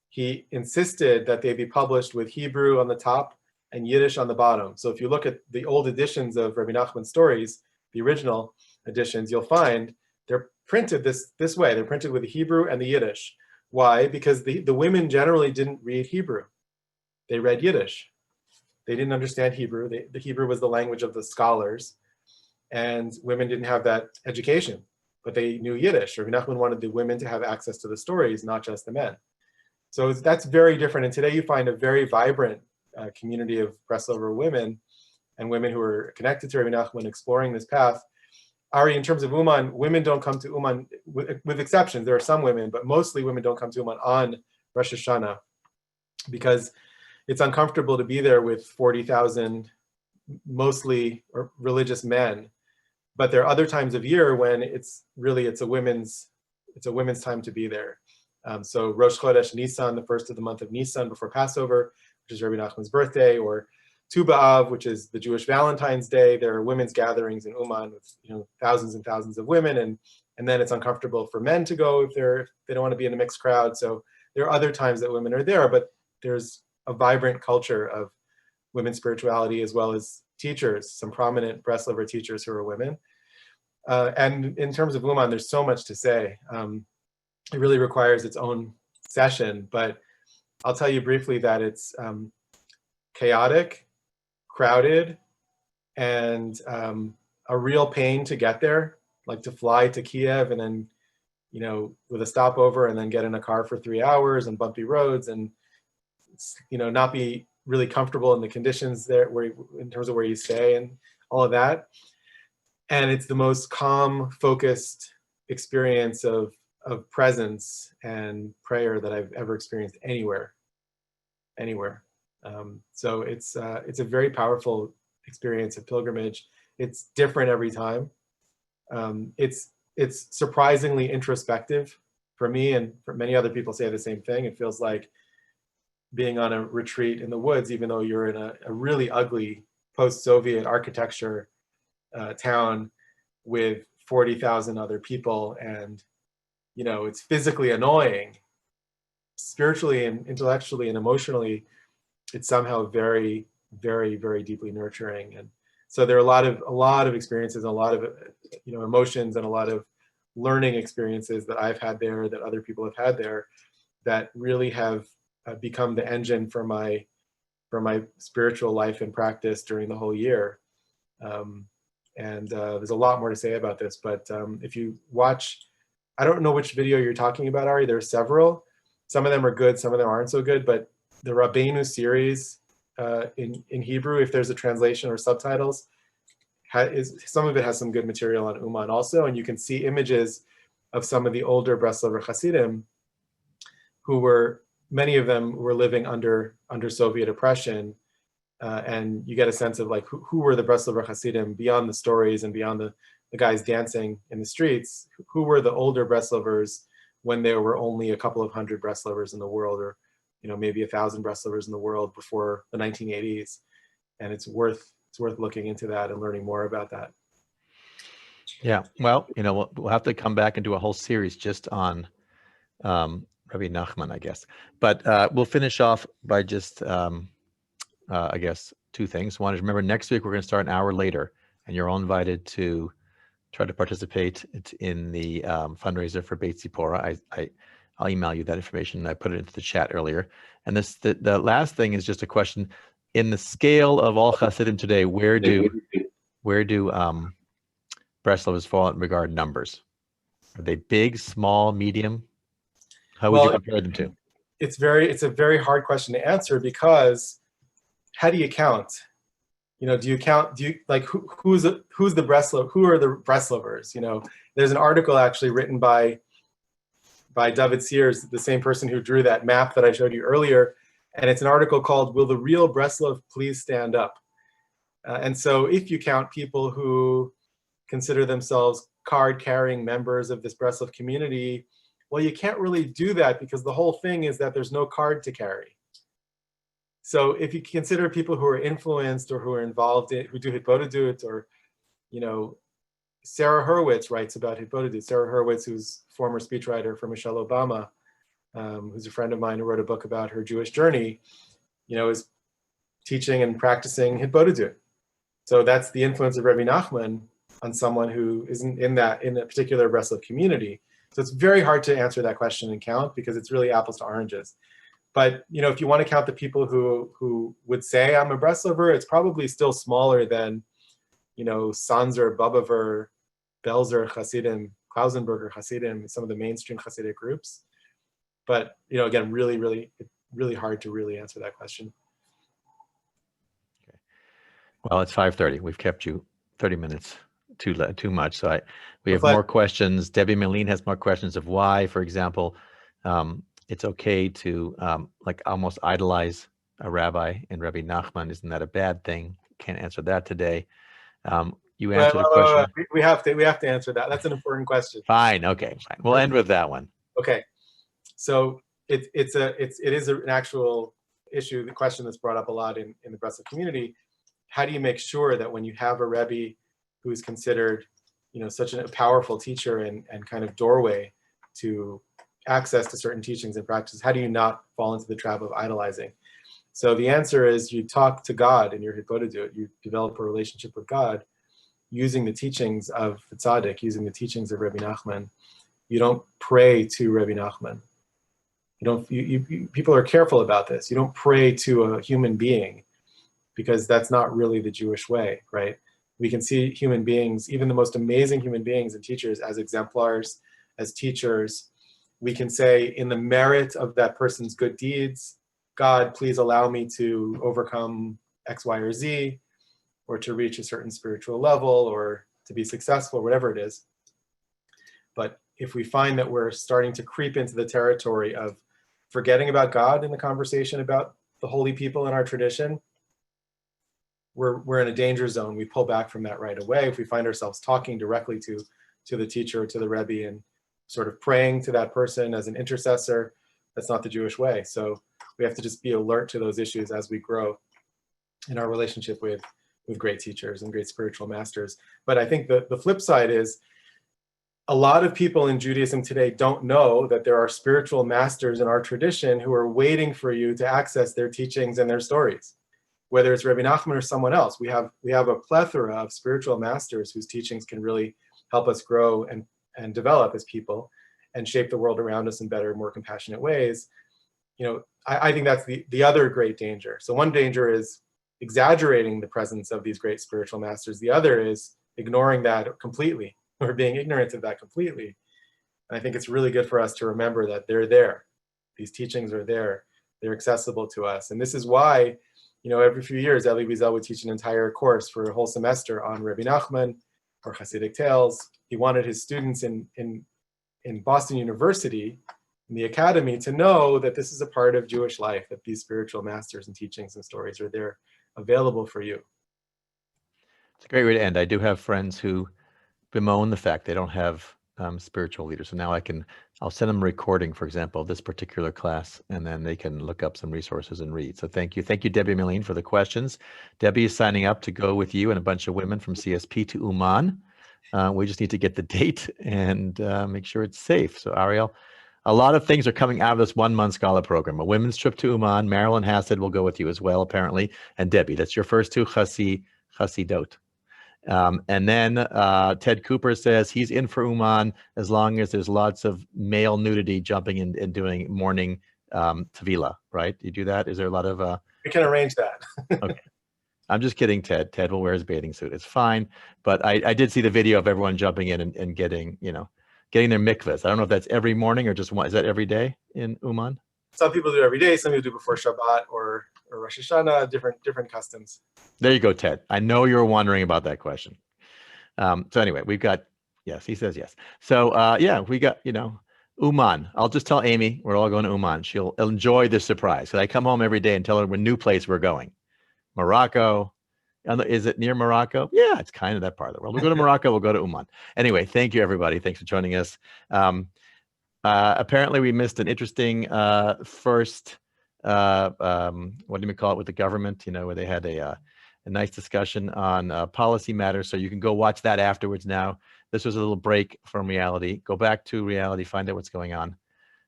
he insisted that they be published with Hebrew on the top and Yiddish on the bottom. So if you look at the old editions of Rabbi Nachman's stories, the original editions, you'll find they're printed this way. They're printed with the Hebrew and the Yiddish. Why? Because the women generally didn't read Hebrew. They read Yiddish. They didn't understand Hebrew. The Hebrew was the language of the scholars, and women didn't have that education, but they knew Yiddish. Rabbi Nachman wanted the women to have access to the stories, not just the men. So that's very different. And today you find a very vibrant community of Breslover women and women who are connected to Rabbi Nachman, exploring this path. Ari, in terms of Uman, women don't come to Uman, with exceptions. There are some women, but mostly women don't come to Uman on Rosh Hashanah because it's uncomfortable to be there with 40,000 mostly religious men. But there are other times of year when it's a women's time to be there. So Rosh Chodesh Nisan, the first of the month of Nisan before Passover, which is Rabbi Nachman's birthday, or Tu B'Av, which is the Jewish Valentine's Day. There are women's gatherings in Uman with thousands and thousands of women, and then it's uncomfortable for men to go if they don't want to be in a mixed crowd. So there are other times that women are there, but there's a vibrant culture of women's spirituality, as well as teachers, some prominent Breslover teachers who are women. And in terms of Uman, there's so much to say. It really requires its own session, but I'll tell you briefly that it's chaotic, crowded, and a real pain to get there, like to fly to Kiev and then, with a stopover and then get in a car for 3 hours and bumpy roads and, not be really comfortable in the conditions there in terms of where you stay and all of that. And it's the most calm, focused experience of presence and prayer that I've ever experienced anywhere. So it's a very powerful experience of pilgrimage. It's different every time. It's surprisingly introspective for me, and for many other people say the same thing. It feels like being on a retreat in the woods, even though you're in a really ugly post-Soviet architecture town with 40,000 other people, and it's physically annoying. Spiritually and intellectually and emotionally, it's somehow very, very, very deeply nurturing. And so there are a lot of experiences and a lot of emotions and a lot of learning experiences that I've had there, that other people have had there, that really have become the engine for my spiritual life and practice during the whole year. And there's a lot more to say about this, but if you watch, I don't know which video you're talking about, Ari. There are several. Some of them are good, some of them aren't so good, but the Rabbeinu series in Hebrew, if there's a translation or subtitles, some of it has some good material on Uman also, and you can see images of some of the older Breslover Hasidim who were, many of them were living under Soviet oppression, and you get a sense of like who were the Breslover Hasidim beyond the stories and beyond the guys dancing in the streets. Who were the older Breslovers when there were only a couple of hundred Breslovers in the world, or maybe 1,000 Breslovers in the world before the 1980s, and it's worth looking into that and learning more about that. Yeah, well, we'll have to come back and do a whole series just on Rabbi Nachman, I guess. But we'll finish off by just, I guess, two things. One is, remember, next week we're going to start an hour later, and you're all invited to try to participate in the fundraiser for Beit Zipporah. I'll email you that information. I put it into the chat earlier. And the last thing is just a question. In the scale of all Hasidim today, where do Breslovers fall in regard to numbers? Are they big, small, medium? How would you compare them to? It's a very hard question to answer, because how do you count? Do you count? Do you like who's the Breslov? Who are the Breslovers? There's an article actually written by David Sears, the same person who drew that map that I showed you earlier, and it's an article called "Will the Real Breslov Please Stand Up?" And so, if you count people who consider themselves card-carrying members of this Breslov community, well, you can't really do that, because the whole thing is that there's no card to carry. So if you consider people who are influenced or who are involved in, who do Hitbodedut, or, Sarah Hurwitz writes about Hitbodedut. Sarah Hurwitz, who's former speechwriter for Michelle Obama, who's a friend of mine who wrote a book about her Jewish journey, is teaching and practicing Hitbodedut. So that's the influence of Rabbi Nachman on someone who isn't in a particular Breslov community. So it's very hard to answer that question and count, because it's really apples to oranges. But if you want to count the people who would say I'm a Breslover, it's probably still smaller than, Sanzer, Bobover, Belzer Hasidim, Klausenberger Hasidim, some of the mainstream Hasidic groups. But again, really, really, really hard to really answer that question. Okay. Well, it's 5:30. We've kept you 30 minutes too much. So we have more questions. Debbie Meline has more questions of why, for example, it's okay to like almost idolize a rabbi in Rabbi Nachman. Isn't that a bad thing? Can't answer that today. You answered the question. We have to answer that. That's an important question. Fine. Okay. Fine. We'll end with that one. Okay. So it is an actual issue, the question that's brought up a lot in the Breslov community. How do you make sure that when you have a Rebbe who is considered, such a powerful teacher and kind of doorway to access to certain teachings and practices, how do you not fall into the trap of idolizing? So the answer is you talk to God in your Hitbodedut. You develop a relationship with God using the teachings of the Tzaddik, using the teachings of Rabbi Nachman. You don't pray to Rabbi Nachman. People are careful about this. You don't pray to a human being, because that's not really the Jewish way, right? We can see human beings, even the most amazing human beings and teachers, as exemplars, as teachers. We can say, in the merit of that person's good deeds, God, please allow me to overcome X, Y, or Z, or to reach a certain spiritual level, or to be successful, whatever it is. But if we find that we're starting to creep into the territory of forgetting about God in the conversation about the holy people in our tradition, we're in a danger zone. We pull back from that right away. If we find ourselves talking directly to the teacher or to the Rebbe and sort of praying to that person as an intercessor, that's not the Jewish way. So we have to just be alert to those issues as we grow in our relationship with great teachers and great spiritual masters. But I think the flip side is, a lot of people in Judaism today don't know that there are spiritual masters in our tradition who are waiting for you to access their teachings and their stories. Whether it's Rabbi Nachman or someone else, we have a plethora of spiritual masters whose teachings can really help us grow and develop as people and shape the world around us in better, more compassionate ways. I think that's the other great danger. So one danger is exaggerating the presence of these great spiritual masters. The other is ignoring that completely, or being ignorant of that completely. And I think it's really good for us to remember that they're there. These teachings are there. They're accessible to us. And this is why every few years, Elie Wiesel would teach an entire course for a whole semester on Rabbi Nachman or Hasidic tales. He wanted his students in Boston University, in the academy, to know that this is a part of Jewish life, that these spiritual masters and teachings and stories are there available for you. It's a great way to end. I do have friends who bemoan the fact they don't have spiritual leaders. So now I'll send them a recording, for example, of this particular class, and then they can look up some resources and read. So thank you. Thank you, Debbie Milene, for the questions. Debbie is signing up to go with you and a bunch of women from CSP to Uman. We just need to get the date and make sure it's safe. So Ariel, a lot of things are coming out of this 1-month scholar program. A women's trip to Uman. Marilyn Hassett will go with you as well, apparently. And Debbie, that's your first two Chasidot. And then Ted Cooper says he's in for Uman as long as there's lots of male nudity jumping in and doing morning tefillah, right? You do that? Is there a lot of... We can arrange that. Okay. I'm just kidding, Ted. Ted will wear his bathing suit. It's fine. But I did see the video of everyone jumping in and getting their mikvahs. I don't know if that's every morning or just one. Is that every day in Uman? Some people do every day. Some people do before Shabbat or Rosh Hashanah, different customs. There you go, Ted. I know you were wondering about that question. So anyway, we've got, yes, he says yes. So yeah, we got, Uman. I'll just tell Amy we're all going to Uman. She'll enjoy this surprise. So I come home every day and tell her what new place we're going. Morocco. Is it near Morocco? Yeah, it's kind of that part of the world. We'll go to Morocco. We'll go to Uman. Anyway, thank you, everybody. Thanks for joining us. Apparently, we missed an interesting first, what do you call it, with the government, where they had a nice discussion on policy matters. So you can go watch that afterwards now. This was a little break from reality. Go back to reality, find out what's going on.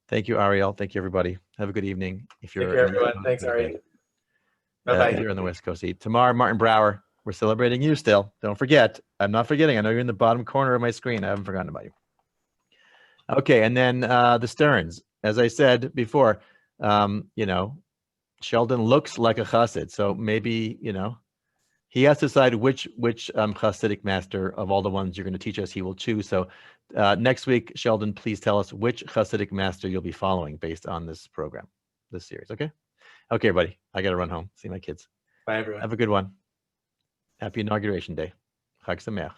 Thank you, Ariel. Thank you, everybody. Have a good evening. Take care, everyone. Thanks, Ariel. Bye-bye. If you're on the West Coast. Tomorrow, Martin Brower, we're celebrating you still. Don't forget. I'm not forgetting. I know you're in the bottom corner of my screen. I haven't forgotten about you. Okay, and then the Stearns. As I said before, Sheldon looks like a Chassid, so maybe, he has to decide which Hasidic master of all the ones you're going to teach us he will choose. So next week, Sheldon, please tell us which Hasidic master you'll be following based on this program, this series, okay? Okay, everybody, I got to run home, see my kids. Bye, everyone. Have a good one. Happy Inauguration Day. Chag Sameach.